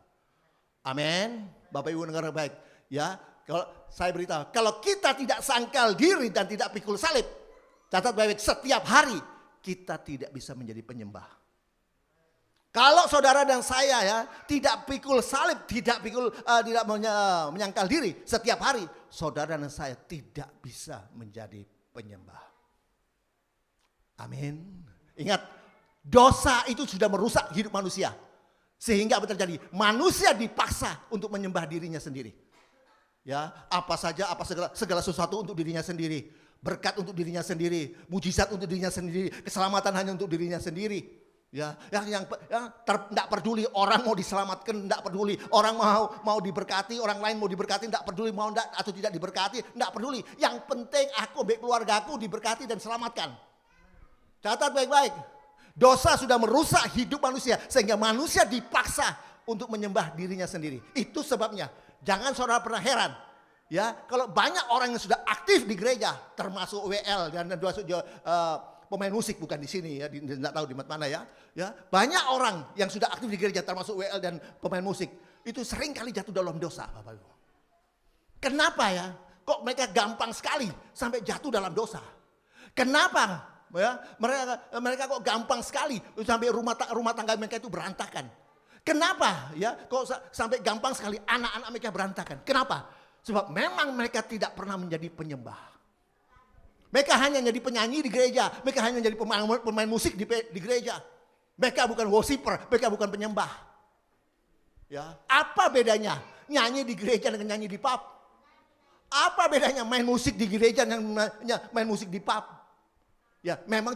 Amin. Bapak Ibu dengar baik. Ya, kalau saya beritahu, kalau kita tidak sangkal diri dan tidak pikul salib, catat baik-baik, setiap hari kita tidak bisa menjadi penyembah. Kalau saudara dan saya tidak pikul salib, tidak menyangkal diri setiap hari, saudara dan saya tidak bisa menjadi penyembah. Amin. Ingat, dosa itu sudah merusak hidup manusia. Sehingga apa terjadi? Manusia dipaksa untuk menyembah dirinya sendiri. Ya, segala sesuatu untuk dirinya sendiri. Berkat untuk dirinya sendiri, mujizat untuk dirinya sendiri, keselamatan hanya untuk dirinya sendiri. Ya, yang tidak peduli orang mau diselamatkan, tidak peduli orang mau diberkati, orang lain mau diberkati, tidak peduli mau atau tidak diberkati, tidak peduli. Yang penting aku baik keluargaku diberkati dan selamatkan. Catat baik-baik. Dosa sudah merusak hidup manusia sehingga manusia dipaksa untuk menyembah dirinya sendiri. Itu sebabnya jangan saudara pernah heran. Ya, kalau banyak orang yang sudah aktif di gereja, termasuk WL dan pemain musik, bukan di sini ya, tidak tahu di mana ya. Ya, banyak orang yang sudah aktif di gereja termasuk WL dan pemain musik itu sering kali jatuh dalam dosa, Bapak Ibu. Kenapa ya? Kok mereka gampang sekali sampai jatuh dalam dosa? Kenapa? Ya, mereka kok gampang sekali sampai rumah tangga mereka itu berantakan. Kenapa ya? Kok sampai gampang sekali anak-anak mereka berantakan? Kenapa? Sebab memang mereka tidak pernah menjadi penyembah. Mereka hanya jadi penyanyi di gereja. Mereka hanya jadi pemain musik di gereja. Mereka bukan worshiper, mereka bukan penyembah. Ya, apa bedanya nyanyi di gereja dengan nyanyi di pub? Apa bedanya main musik di gereja dengan main musik di pub? Ya, memang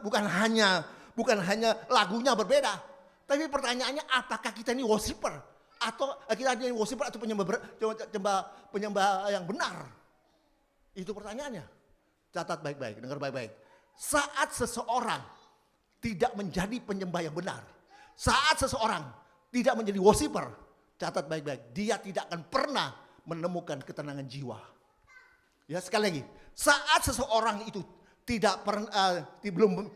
bukan hanya lagunya berbeda. Tapi pertanyaannya, apakah kita ini worshiper? atau kita jadi worshiper atau penyembah yang benar? Itu pertanyaannya. Catat baik-baik, dengar baik-baik. Saat seseorang tidak menjadi penyembah yang benar, saat seseorang tidak menjadi worshiper, catat baik-baik, dia tidak akan pernah menemukan ketenangan jiwa. Ya, sekali lagi, saat seseorang itu tidak pernah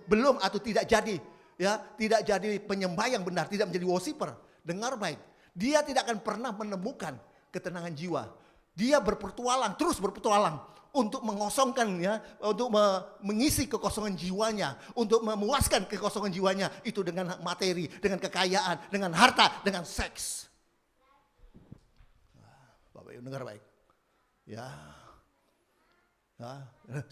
belum atau tidak jadi, ya, tidak jadi penyembah yang benar, tidak menjadi worshiper, dengar baik, dia tidak akan pernah menemukan ketenangan jiwa. Dia berpetualang, terus berpetualang untuk mengosongkan, ya, untuk mengisi kekosongan jiwanya, untuk memuaskan kekosongan jiwanya itu dengan materi, dengan kekayaan, dengan harta, dengan seks. Bapak Ibu dengar baik. Ya,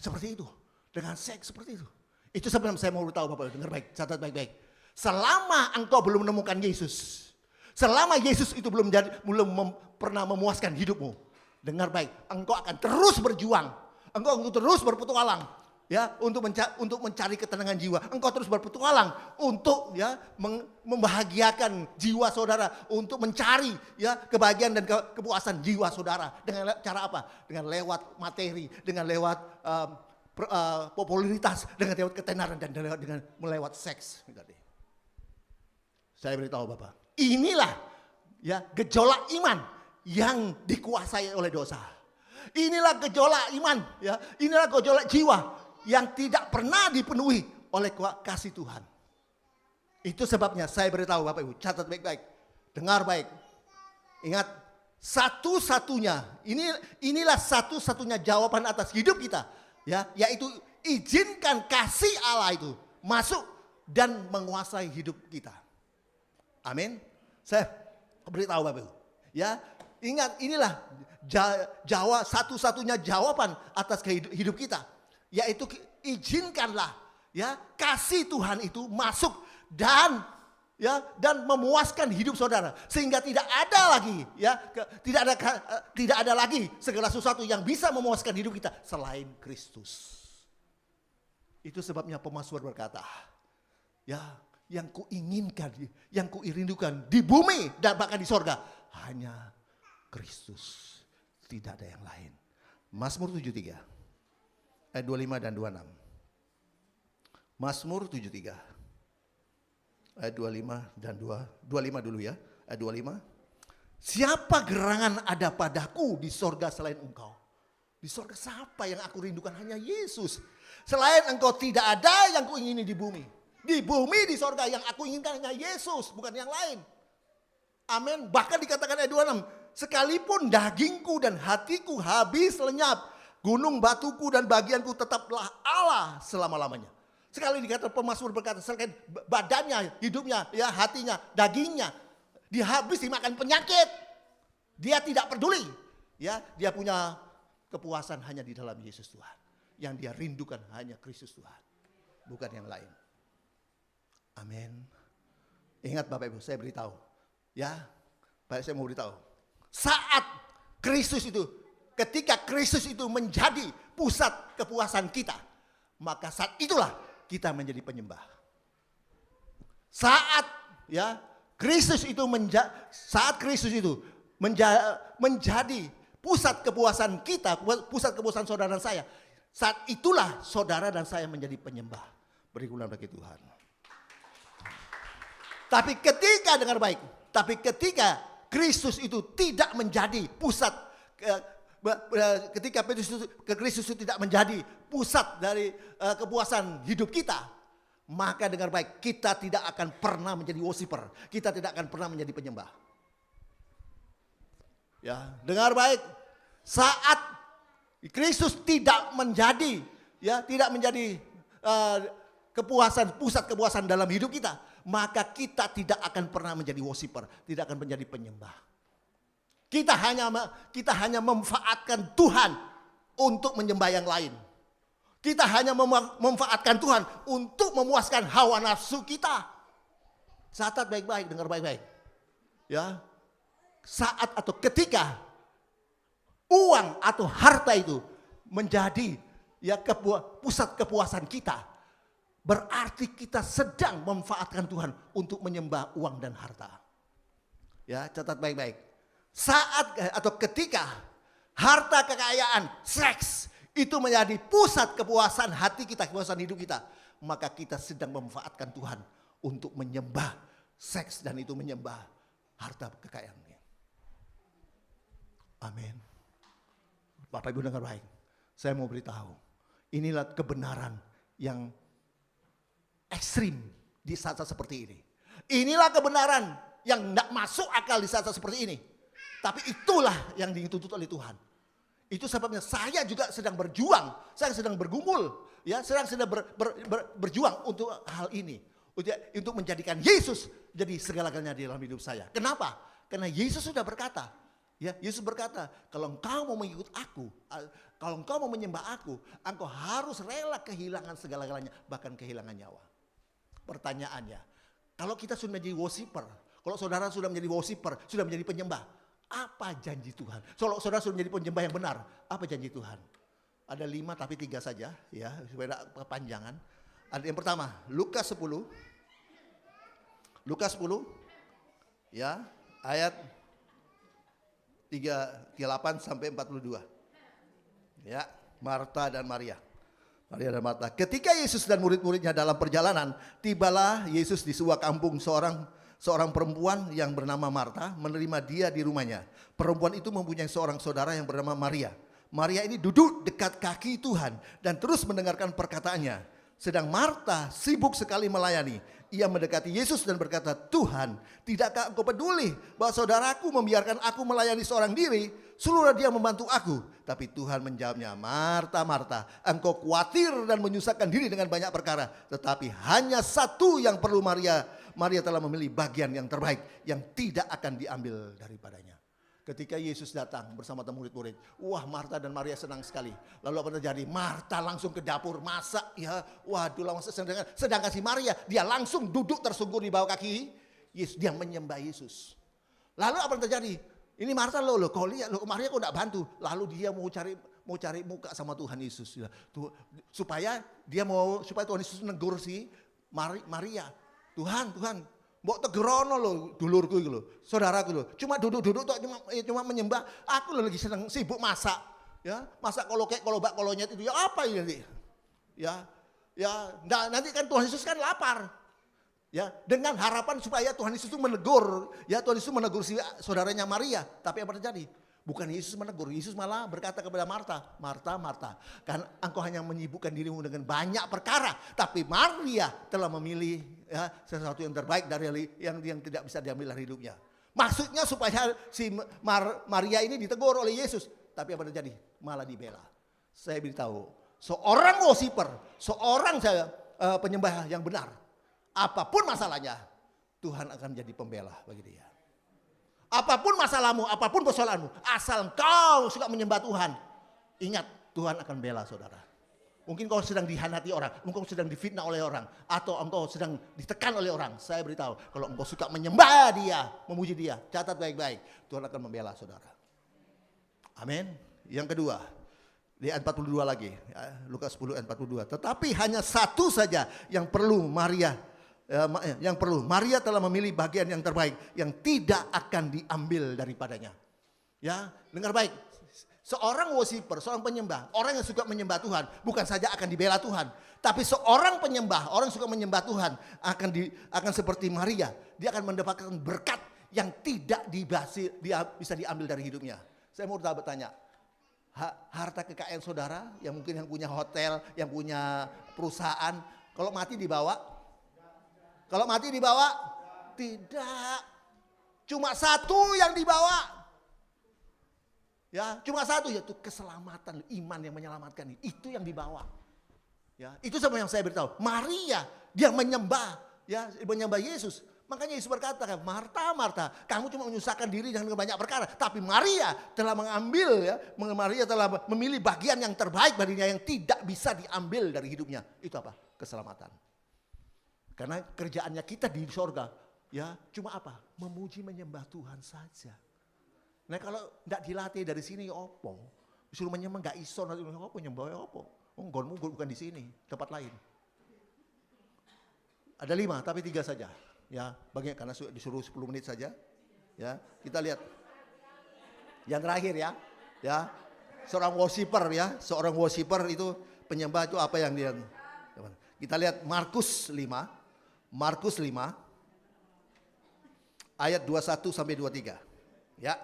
seperti itu, dengan seks seperti itu. Itu sebenarnya saya mau beritahu Bapak Ibu, dengar baik, catat baik-baik. Selama engkau belum menemukan Yesus, selama Yesus itu belum pernah memuaskan hidupmu, dengar baik, engkau akan terus berjuang, engkau terus berpetualang, ya, untuk mencari ketenangan jiwa. Engkau terus berpetualang untuk, ya, membahagiakan jiwa saudara, untuk mencari, ya, kebahagiaan dan kepuasan jiwa saudara. Dengan cara apa? Dengan lewat materi, dengan lewat popularitas, dengan lewat ketenaran, dan dengan melewat seks. Saya beritahu Bapak, inilah, ya, gejolak iman yang dikuasai oleh dosa. Inilah gejolak iman, ya, inilah gejolak jiwa yang tidak pernah dipenuhi oleh kasih Tuhan. Itu sebabnya saya beritahu Bapak Ibu, catat baik-baik, dengar baik. Ingat, inilah satu-satunya jawaban atas hidup kita, ya, yaitu izinkan kasih Allah itu masuk dan menguasai hidup kita. Amin. Saya beritahu Bapak Ibu, ya, ingat, inilah satu-satunya jawaban atas hidup kita, yaitu izinkanlah, ya, kasih Tuhan itu masuk dan, ya, dan memuaskan hidup saudara, sehingga tidak ada lagi, ya, tidak ada lagi segala sesuatu yang bisa memuaskan hidup kita selain Kristus. Itu sebabnya pemazmur berkata, ya, yang kuinginkan, yang kuirindukan di bumi dan bahkan di sorga hanya Kristus, tidak ada yang lain. Mazmur 73 ayat 25 dan 26. Mazmur 73 ayat 25 dan 25 dulu, ya, ayat 25. Siapa gerangan ada padaku di sorga selain engkau? Di sorga siapa yang aku rindukan? Hanya Yesus. Selain engkau tidak ada yang kuingini di bumi. Di bumi, di sorga, yang aku inginkan hanya Yesus, bukan yang lain. Amin. Bahkan dikatakan ayat 26, sekalipun dagingku dan hatiku habis lenyap, gunung batuku dan bagianku tetaplah Allah selama-lamanya. Sekali dikatakan pemazmur berkata, sekali badannya, hidupnya, ya, hatinya, dagingnya dihabis dimakan penyakit, dia tidak peduli, ya, dia punya kepuasan hanya di dalam Yesus Tuhan. Yang dia rindukan hanya Kristus Tuhan, bukan yang lain. Amin. Ingat Bapak Ibu, saya beritahu, ya, baik, saya mau beritahu. Saat Kristus itu, ketika Kristus itu menjadi pusat kepuasan kita, maka saat itulah kita menjadi penyembah. Saat, ya, Kristus itu menjadi pusat kepuasan kita, pusat kepuasan saudara dan saya, saat itulah saudara dan saya menjadi penyembah. Beri kemuliaan bagi Tuhan. Tapi ketika, dengar baik, tapi ketika Kristus itu tidak menjadi pusat, ketika Kristus itu tidak menjadi pusat dari kepuasan hidup kita, maka dengar baik, kita tidak akan pernah menjadi worshiper, kita tidak akan pernah menjadi penyembah. Ya, dengar baik, saat Kristus tidak menjadi, ya, tidak menjadi pusat kepuasan dalam hidup kita, maka kita tidak akan pernah menjadi worshiper, tidak akan menjadi penyembah. Kita hanya memanfaatkan Tuhan untuk menyembah yang lain. Kita hanya memanfaatkan Tuhan untuk memuaskan hawa nafsu kita. Catat baik-baik, dengar baik-baik. Ya, saat atau ketika uang atau harta itu menjadi, ya, pusat kepuasan kita, berarti kita sedang memanfaatkan Tuhan untuk menyembah uang dan harta. Ya, catat baik-baik. Saat atau ketika harta kekayaan, seks itu menjadi pusat kepuasan hati kita, kepuasan hidup kita, maka kita sedang memanfaatkan Tuhan untuk menyembah seks dan itu menyembah harta kekayaan. Amin. Bapak Ibu dengar baik. Saya mau beritahu, inilah kebenaran yang ekstrim di saat-saat seperti ini. Inilah kebenaran yang tidak masuk akal di saat-saat seperti ini. Tapi itulah yang dituntut oleh Tuhan. Itu sebabnya saya juga sedang berjuang, saya sedang bergumul, ya, sedang berjuang untuk hal ini, untuk menjadikan Yesus jadi segala-galanya di dalam hidup saya. Kenapa? Karena Yesus sudah berkata, ya, Yesus berkata, kalau engkau mau mengikut aku, kalau engkau mau menyembah aku, engkau harus rela kehilangan segala-galanya, bahkan kehilangan nyawa. Pertanyaannya, kalau kita sudah menjadi worshiper, kalau saudara sudah menjadi worshiper, sudah menjadi penyembah, apa janji Tuhan? Kalau saudara sudah menjadi penyembah yang benar, apa janji Tuhan? Ada 5 tapi 3 saja, ya, supaya tidak kepanjangan. Ada yang pertama, Lukas 10. Lukas 10, ya, ayat 38 sampai 42. Ya, Marta dan Maria. Maria dan Marta. Ketika Yesus dan murid-muridnya dalam perjalanan, tibalah Yesus di sebuah kampung. Seorang perempuan yang bernama Marta menerima dia di rumahnya. Perempuan itu mempunyai seorang saudara yang bernama Maria. Maria ini duduk dekat kaki Tuhan dan terus mendengarkan perkataannya. Sedang Marta sibuk sekali melayani. Ia mendekati Yesus dan berkata, Tuhan, tidakkah engkau peduli bahwa saudaraku membiarkan aku melayani seorang diri? Seluruh dia membantu aku. Tapi Tuhan menjawabnya, Marta, Marta, engkau khawatir dan menyusahkan diri dengan banyak perkara. Tetapi hanya satu yang perlu Maria. Maria telah memilih bagian yang terbaik yang tidak akan diambil daripadanya. Ketika Yesus datang bersama murid-murid, wah, Marta dan Maria senang sekali. Lalu apa terjadi? Marta langsung ke dapur masak, ya. Waduh, langsung sedangkan si Maria dia langsung duduk tersungkur di bawah kaki Yesus, dia menyembah Yesus. Lalu apa yang terjadi? Ini Marta loh, kau lihat loh, Maria kok enggak bantu. Lalu dia mau cari muka sama Tuhan Yesus, ya. Supaya Tuhan Yesus menegur si Maria. Tuhan, mbok tegerono lo dulurku itu lo, saudaraku lo. Cuma duduk cuma menyembah. Aku lo lagi senang sibuk masak, ya, masak kolobak kolonyet itu ya apa ini? Ya, nah, nanti kan Tuhan Yesus kan lapar, ya, dengan harapan supaya Tuhan Yesus itu menegur, ya, Tuhan Yesus menegur si saudaranya Maria. Tapi apa terjadi? Bukan Yesus menegur, Yesus malah berkata kepada Marta, Marta, Marta, kan engkau hanya menyibukkan dirimu dengan banyak perkara, tapi Maria telah memilih, ya, sesuatu yang terbaik dari yang tidak bisa diambil dari hidupnya. Maksudnya supaya si Maria ini ditegur oleh Yesus, tapi apa terjadi? Malah dibela. Saya beritahu, seorang worshiper, seorang penyembah yang benar, apapun masalahnya, Tuhan akan menjadi pembela bagi dia. Apapun masalahmu, apapun persoalanmu, asal kau suka menyembah Tuhan, ingat Tuhan akan bela saudara. Mungkin kau sedang dihanati orang, mungkin kau sedang difitnah oleh orang, atau engkau sedang ditekan oleh orang. Saya beritahu, kalau engkau suka menyembah dia, memuji dia, catat baik-baik, Tuhan akan membela saudara. Amin. Yang kedua, di ayat 42 lagi, Lukas 10 ayat 42. Tetapi hanya satu saja yang perlu Maria telah memilih bagian yang terbaik yang tidak akan diambil daripadanya. Ya, dengar baik. Seorang worshiper, seorang penyembah, orang yang suka menyembah Tuhan, bukan saja akan dibela Tuhan, tapi seorang penyembah, orang yang suka menyembah Tuhan akan seperti Maria, dia akan mendapatkan berkat yang tidak bisa diambil dari hidupnya. Saya mau bertanya, harta kekayaan saudara yang mungkin yang punya hotel, yang punya perusahaan, kalau mati dibawa? Kalau mati dibawa? Tidak. Cuma satu yang dibawa. Ya, cuma satu, yaitu keselamatan, iman yang menyelamatkan. Itu yang dibawa. Ya, itu sama yang saya beritahu. Maria, dia menyembah, ya, menyembah Yesus. Makanya Yesus berkata, Marta, Marta, kamu cuma menyusahkan diri dengan banyak perkara. Tapi Maria telah mengambil, ya, Maria telah memilih bagian yang terbaik baginya yang tidak bisa diambil dari hidupnya. Itu apa? Keselamatan. Karena kerjaannya kita di sorga, ya, cuma apa? Memuji menyembah Tuhan saja. Nah, kalau tidak dilatih dari sini, opo? Disuruh menyembah nggak iso, nanti opo nyembah opo? Nggonmu bukan di sini, tempat lain. Ada 5, tapi 3 saja. Ya, karena disuruh 10 menit saja. Ya, kita lihat. Yang terakhir ya. Ya. Seorang worshiper ya, seorang worshiper itu penyembah itu apa yang dia. Kita lihat Markus 5. Markus 5 ayat 21 sampai 23. Ya.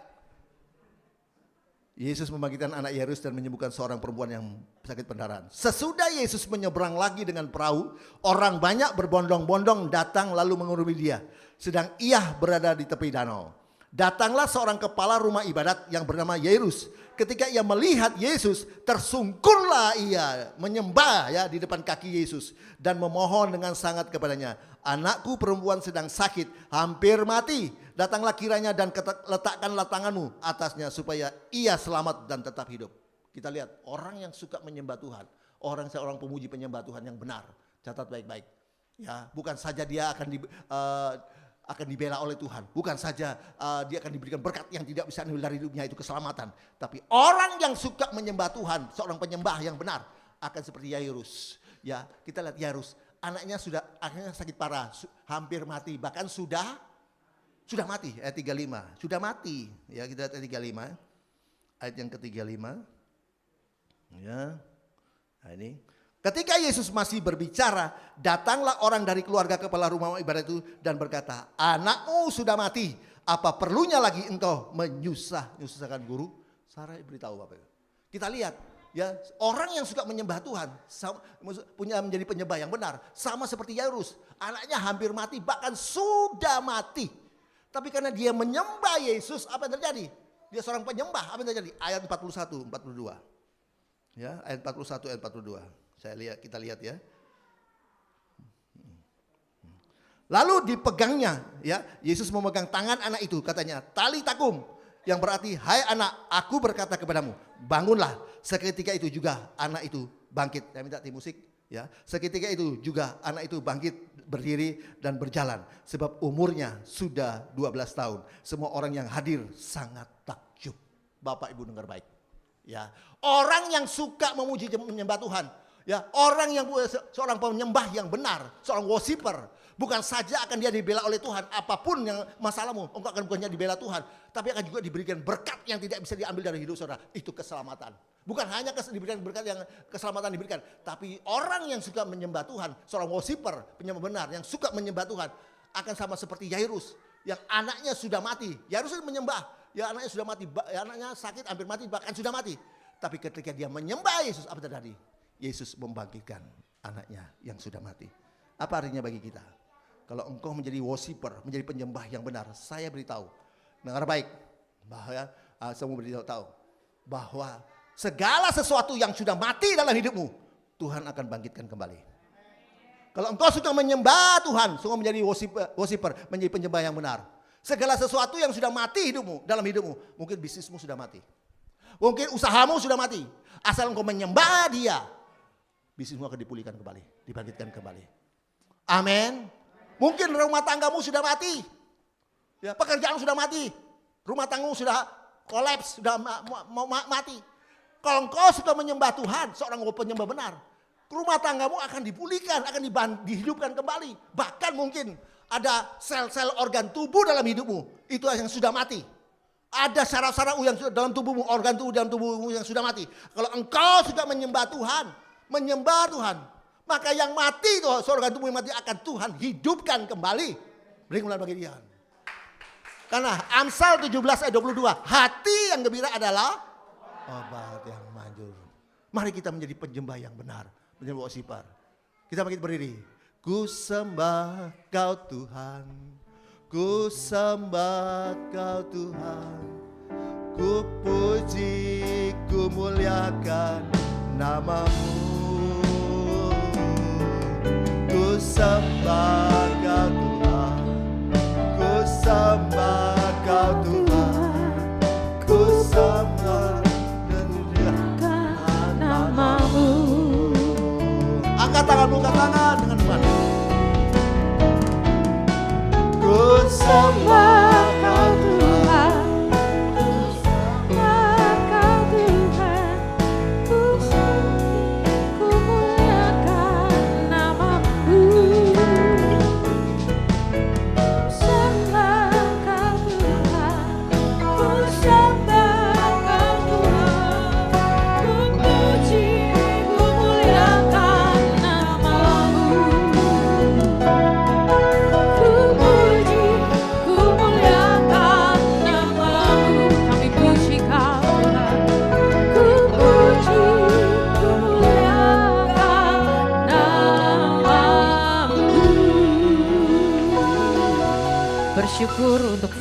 Yesus membangkitkan anak Yairus dan menyembuhkan seorang perempuan yang sakit pendarahan. Sesudah Yesus menyeberang lagi dengan perahu, orang banyak berbondong-bondong datang lalu mengurumi dia. Sedang ia berada di tepi danau. Datanglah seorang kepala rumah ibadat yang bernama Yairus. Ketika ia melihat Yesus, tersungkurlah ia menyembah ya di depan kaki Yesus dan memohon dengan sangat kepadanya, anakku perempuan sedang sakit, hampir mati. Datanglah kiranya dan letakkanlah tanganmu atasnya supaya ia selamat dan tetap hidup. Kita lihat orang yang suka menyembah Tuhan, seorang pemuji penyembah Tuhan yang benar. Catat baik-baik. Ya, bukan saja dia akan dibela oleh Tuhan. Bukan saja dia akan diberikan berkat yang tidak bisa diambil dari hidupnya, itu keselamatan. Tapi orang yang suka menyembah Tuhan, seorang penyembah yang benar, akan seperti Yairus. Ya, kita lihat Yairus, anaknya sakit parah, hampir mati, bahkan sudah mati. Ayat 35, sudah mati. Ya, kita lihat ayat 35. Ayat yang ke-35. Ya. Nah, ini. Ketika Yesus masih berbicara, datanglah orang dari keluarga kepala rumah ibadat itu dan berkata, anakmu sudah mati, apa perlunya lagi engkau menyusahkan guru? Sarah beritahu Bapak. Kita lihat ya, orang yang suka menyembah Tuhan, punya menjadi penyembah yang benar, sama seperti Yairus, anaknya hampir mati, bahkan sudah mati. Tapi karena dia menyembah Yesus, apa yang terjadi? Dia seorang penyembah, apa yang terjadi? Ayat 41, 42. Ya, ayat 41, ayat 42. Kita lihat ya. Lalu dipegangnya, ya, Yesus memegang tangan anak itu, katanya, tali takum, yang berarti, hai anak, aku berkata kepadamu, bangunlah. Seketika itu juga anak itu bangkit. Saya minta tim musik, ya. Seketika itu juga anak itu bangkit, berdiri dan berjalan, sebab umurnya sudah 12 tahun. Semua orang yang hadir sangat takjub. Bapak Ibu dengar baik, ya. Orang yang suka memuji menyembah Tuhan, ya, orang yang seorang penyembah yang benar, seorang worshiper, bukan saja akan dia dibela oleh Tuhan, apapun yang masalahmu, engkau akan bukannya dibela Tuhan, tapi akan juga diberikan berkat yang tidak bisa diambil dari hidup saudara, itu keselamatan. Bukan hanya diberikan berkat yang keselamatan diberikan, tapi orang yang suka menyembah Tuhan, seorang worshiper, penyembah benar, yang suka menyembah Tuhan, akan sama seperti Yairus, yang anaknya sudah mati. Yairus menyembah, ya anaknya sudah mati, ya anaknya sakit, hampir mati, bahkan sudah mati. Tapi ketika dia menyembah Yesus, apa terjadi? Yesus membangkitkan anaknya yang sudah mati. Apa artinya bagi kita? Kalau engkau menjadi worshiper, menjadi penyembah yang benar, saya beritahu, dengar baik, bahwa saya mau beritahu bahwa segala sesuatu yang sudah mati dalam hidupmu, Tuhan akan bangkitkan kembali. Kalau engkau suka menyembah Tuhan, suka menjadi worshiper, menjadi penyembah yang benar, segala sesuatu yang sudah mati dalam hidupmu, mungkin bisnismu sudah mati, mungkin usahamu sudah mati, asal engkau menyembah Dia, bisnismu akan dipulihkan kembali, dibangkitkan kembali. Amin. Mungkin rumah tanggamu sudah mati, ya, pekerjaan sudah mati, rumah tanggamu sudah kolaps, sudah mau mati. Kalau engkau suka menyembah Tuhan, seorang penyembah benar, rumah tanggamu akan dipulihkan, akan dihidupkan kembali. Bahkan mungkin ada sel-sel organ tubuh dalam hidupmu, itu yang sudah mati. Ada saraf-saraf yang sudah dalam tubuhmu, organ tubuh dalam tubuhmu yang sudah mati. Kalau engkau suka menyembah Tuhan, maka yang mati itu, organ tubuh yang mati akan Tuhan hidupkan kembali. Beri kemuliaan bagi Dia. Karena Amsal 17 ayat 22, hati yang gembira adalah obat yang manjur. Mari kita menjadi penyembah yang benar, menjadi worshiper. Kita bangkit berdiri. Ku sembah Kau Tuhan, ku sembah Kau Tuhan, ku puji, ku muliakan nama-Mu. Ku sembah Kau Tuhan, ku sembah Kau Tuhan, ku sembah dan muliakan nama-Mu. Angkat tanganmu ke tangan dengan Tuhan. Ku sembah Kau Tuhan, ku sembah Kau Tuhan, ku muliakan nama-Mu. Ku sembah Kau Tuhan,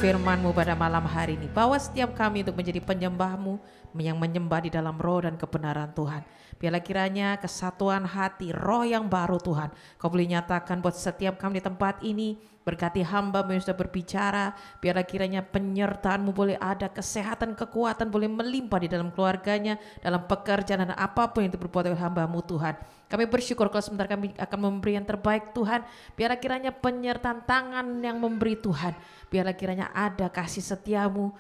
firman-Mu pada malam hari ini. Bawa setiap kami untuk menjadi penyembah-Mu yang menyembah di dalam roh dan kebenaran Tuhan. Biarlah kiranya kesatuan hati, roh yang baru Tuhan, Kau boleh nyatakan buat setiap kami di tempat ini. Berkati hamba-Mu yang sudah berbicara, biarlah kiranya penyertaan-Mu boleh ada, kesehatan, kekuatan boleh melimpah di dalam keluarganya, dalam pekerjaan dan apapun yang berbuat oleh hamba-Mu Tuhan. Kami bersyukur kalau sebentar kami akan memberi yang terbaik Tuhan. Biarlah kiranya penyertaan tangan yang memberi Tuhan. Biarlah kiranya ada kasih setia-Mu,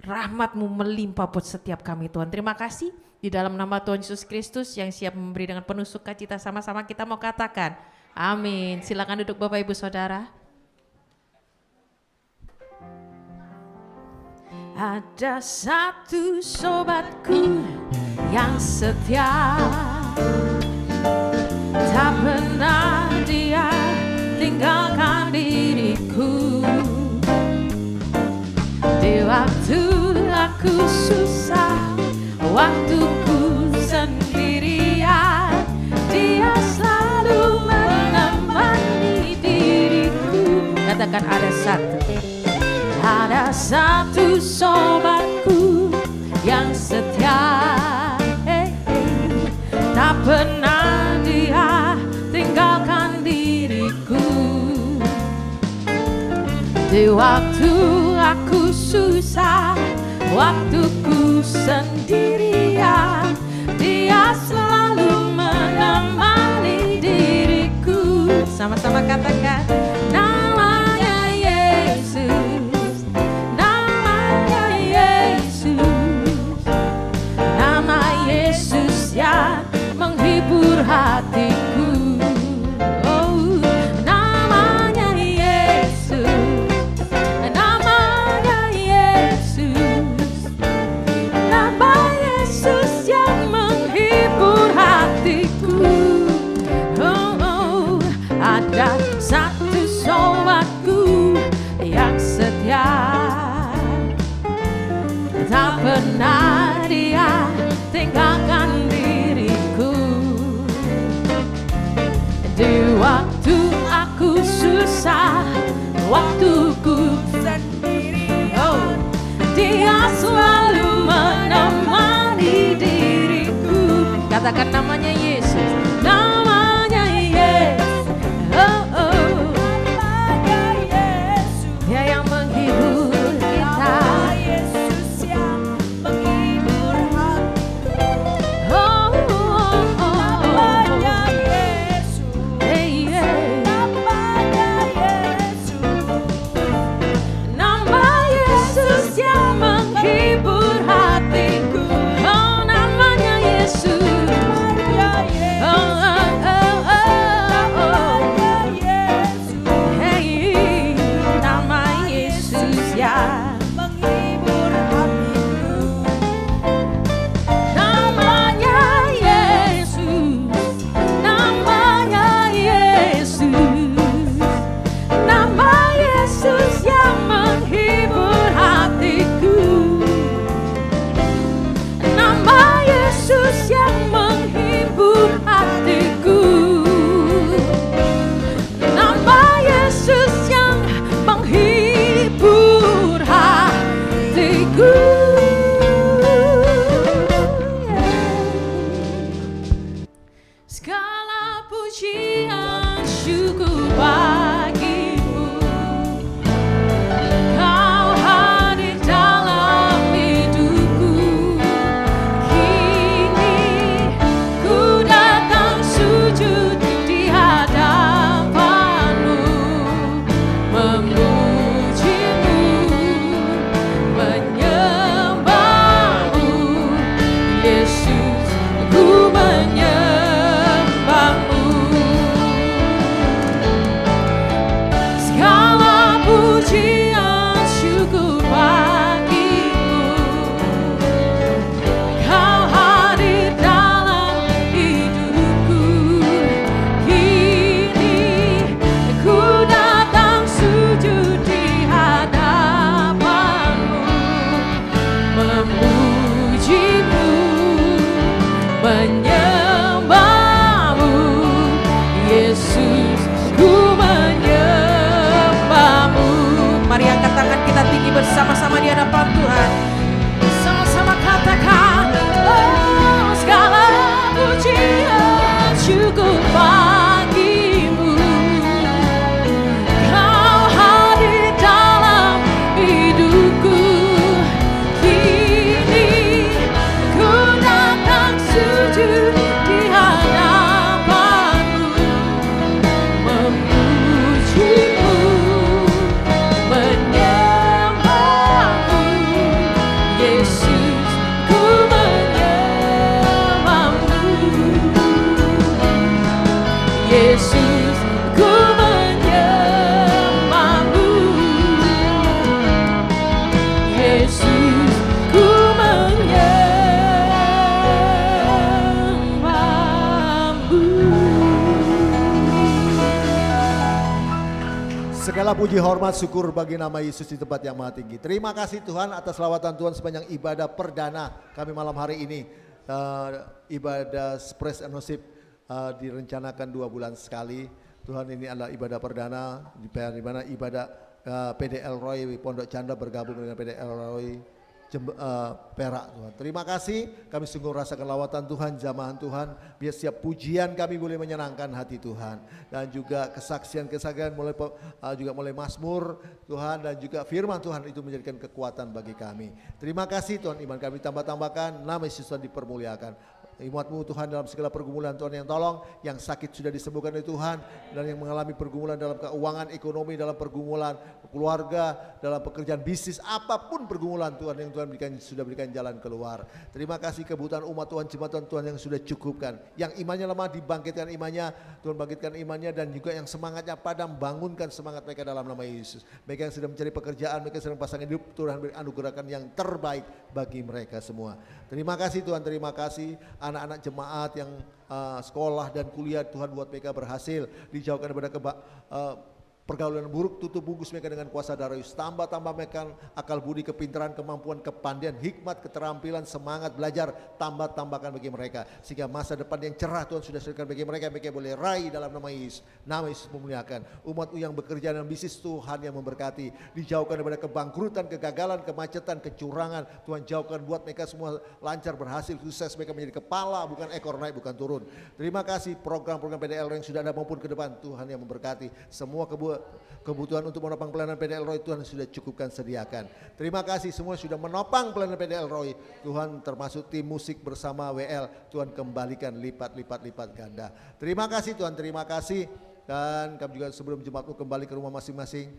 rahmat-Mu melimpah buat setiap kami Tuhan. Terima kasih di dalam nama Tuhan Yesus Kristus yang siap memberi dengan penuh sukacita. Sama-sama kita mau katakan amin. Silakan duduk Bapak Ibu Saudara. Ada satu sobatku yang setia, tak pernah dia tinggalkan diriku. Di waktu aku susah, waktuku sendirian, dia selalu menemani diriku. Katakan ada satu sobatku yang setia, tak pernah dia tinggalkan diriku. Di waktu aku susah, waktuku sendirian, dia selalu menemani diriku. Sama-sama katakan namanya Yesus, namanya Yesus, nama Yesus yang menghibur hatiku. Oh, namanya Yesus, namanya Yesus, nama Yesus yang menghibur hatiku. Oh, oh, ada satu sobatku yang setia, tak pernah dia tinggalkan diriku. Di waktu aku susah, waktuku sendiri, oh, dia selalu menemani diriku. Katakan namanya Yesus, namanya Yesus, oh, oh, namanya Yesus, dia yang menghibur kita. Yesus yang menghibur hatiku. Oh, oh, oh, namanya Yesus, hey, yeah. Namanya Yesus, nama Yesus yang menghibur hatiku. Oh, namanya Yesus, oh, oh, oh, oh, oh. Hey, nama Yesus yang menghibur hatiku. Namanya Yesus, namanya Yesus, nama Yesus yang menghibur hatiku. Nama Yesus yang menghibur hatiku. Nama Yesus yang menghibur hatiku. Segala pujian syukur bagimu, Kau hadir dalam hidupku. Kini ku datang sujud di hadapanmu, memujimu, menyembahmu. Yesus, ku menyembahmu. Segala pujian syukur bagimu, Kau hadir dalam hidupku. Kini ku datang sujud di hadapanmu, memujimu, menyembahmu. Yesus, ku menyembahmu. Mari angkat tangan kita bersama-sama di hadapan Tuhan. Sama-sama katakan, oh segala pujian syukur bagimu. Kau hadir dalam hidupku. Kini ku datang sujud di hadapanmu, memujimu, menyembahmu. Yesus, ku menyembahmu. Yesus, ku menyembahmu. Yesus, ku menyembahmu. Segala puji hormat syukur bagi nama Yesus di tempat yang maha tinggi. Terima kasih Tuhan atas lawatan Tuhan sepanjang ibadah perdana kami malam hari ini. Ibadah Praise and Worship direncanakan 2 bulan sekali. Tuhan, ini adalah ibadah perdana di mana ibadah PDL Roy Pondok Canda bergabung dengan PDL Roy Perak. Tuhan, terima kasih, kami sungguh rasakan lawatan Tuhan, jamahan Tuhan. Biar setiap pujian kami boleh menyenangkan hati Tuhan, dan juga kesaksian-kesaksian juga mulai mazmur Tuhan, dan juga firman Tuhan itu menjadikan kekuatan bagi kami. Terima kasih Tuhan, iman kami tambah-tambahkan, nama Yesus Tuhan dipermuliakan. Umat-Mu Tuhan dalam segala pergumulan Tuhan yang tolong, yang sakit sudah disembuhkan oleh Tuhan, dan yang mengalami pergumulan dalam keuangan, ekonomi, dalam pergumulan keluarga, dalam pekerjaan bisnis, apapun pergumulan Tuhan yang Tuhan sudah berikan jalan keluar. Terima kasih kebutuhan umat Tuhan, jemaat Tuhan yang sudah cukupkan. Yang imannya lemah dibangkitkan imannya, Tuhan bangkitkan imannya, dan juga yang semangatnya padam, bangunkan semangat mereka dalam nama Yesus. Mereka yang sedang mencari pekerjaan, mereka sedang pasangan hidup, Tuhan beri anugerahkan yang terbaik bagi mereka semua. Terima kasih Tuhan, terima kasih anak-anak jemaat yang sekolah dan kuliah, Tuhan buat mereka berhasil, dijauhkan daripada pergaulan buruk, tutup bungkus mereka dengan kuasa darah Yesus. Tambah mereka akal budi, kepintaran, kemampuan, kepandian, hikmat, keterampilan, semangat belajar, tambahkan bagi mereka, sehingga masa depan yang cerah Tuhan sudah sediakan bagi mereka. Mereka boleh raih dalam nama Yesus. Nama Yesus memuliakan. Umat-Mu yang bekerja dalam bisnis, Tuhan yang memberkati, dijauhkan daripada kebangkrutan, kegagalan, kemacetan, kecurangan. Tuhan jauhkan, buat mereka semua lancar, berhasil, sukses. Mereka menjadi kepala bukan ekor, naik bukan turun. Terima kasih program-program PDL yang sudah ada maupun ke depan, Tuhan yang memberkati. Semua kebutuhan untuk menopang pelayanan PDL Roy Tuhan sudah cukupkan, sediakan. Terima kasih semua sudah menopang pelayanan PDL Roy Tuhan, termasuk tim musik bersama WL, Tuhan kembalikan lipat ganda. Terima kasih Tuhan, terima kasih. Dan kami juga sebelum jemaat-Mu kembali ke rumah masing-masing,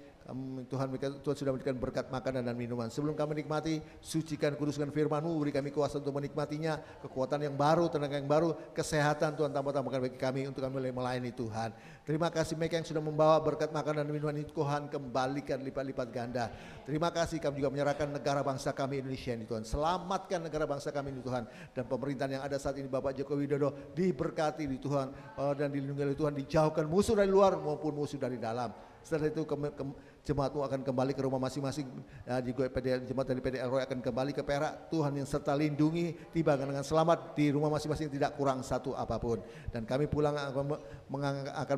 Tuhan sudah memberikan berkat makanan dan minuman. Sebelum kami nikmati, sucikan, kuduskan firman-Mu, beri kami kuasa untuk menikmatinya, kekuatan yang baru, tenaga yang baru, kesehatan Tuhan tambahkan bagi kami untuk kami boleh melayani Tuhan. Terima kasih mereka yang sudah membawa berkat makanan dan minuman itu, Tuhan kembalikan lipat-lipat ganda. Terima kasih, kami juga menyerahkan negara bangsa kami Indonesia ini Tuhan. Selamatkan negara bangsa kami ini Tuhan, dan pemerintahan yang ada saat ini Bapak Joko Widodo diberkati di Tuhan, dan dilindungi oleh Tuhan, dijauhkan musuh dari luar maupun musuh dari dalam. Setelah itu jemaat-Mu akan kembali ke rumah masing-masing. Jemaat dari PDL Roy akan kembali ke Perak. Tuhan yang serta lindungi, tiba dengan selamat di rumah masing-masing, tidak kurang satu apapun. Dan kami pulang akan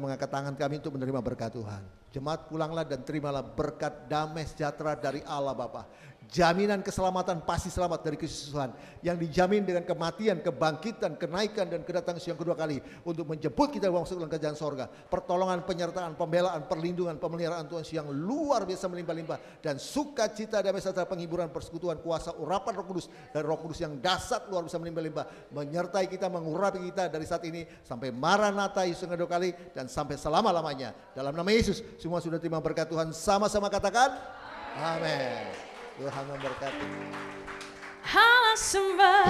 mengangkat tangan kami untuk menerima berkat Tuhan. Jemaat pulanglah dan terimalah berkat damai sejahtera dari Allah Bapa. Jaminan keselamatan, pasti selamat dari Kristus Tuhan, yang dijamin dengan kematian, kebangkitan, kenaikan, dan kedatangan yang kedua kali untuk menjemput kita masuk dalam kerajaan sorga. Pertolongan, penyertaan, pembelaan, perlindungan, pemeliharaan Tuhan yang luar biasa melimpah-limpah, dan sukacita, damai sejahtera, penghiburan, persekutuan, kuasa, urapan Roh Kudus, dan Roh Kudus yang dahsyat luar biasa melimpah-limpah, menyertai kita, mengurapi kita dari saat ini sampai Maranatha Yesus yang kedua kali, dan sampai selama-lamanya. Dalam nama Yesus, semua sudah terima berkat Tuhan, sama-sama katakan amin. Tuhan memberkati. Allah sembah.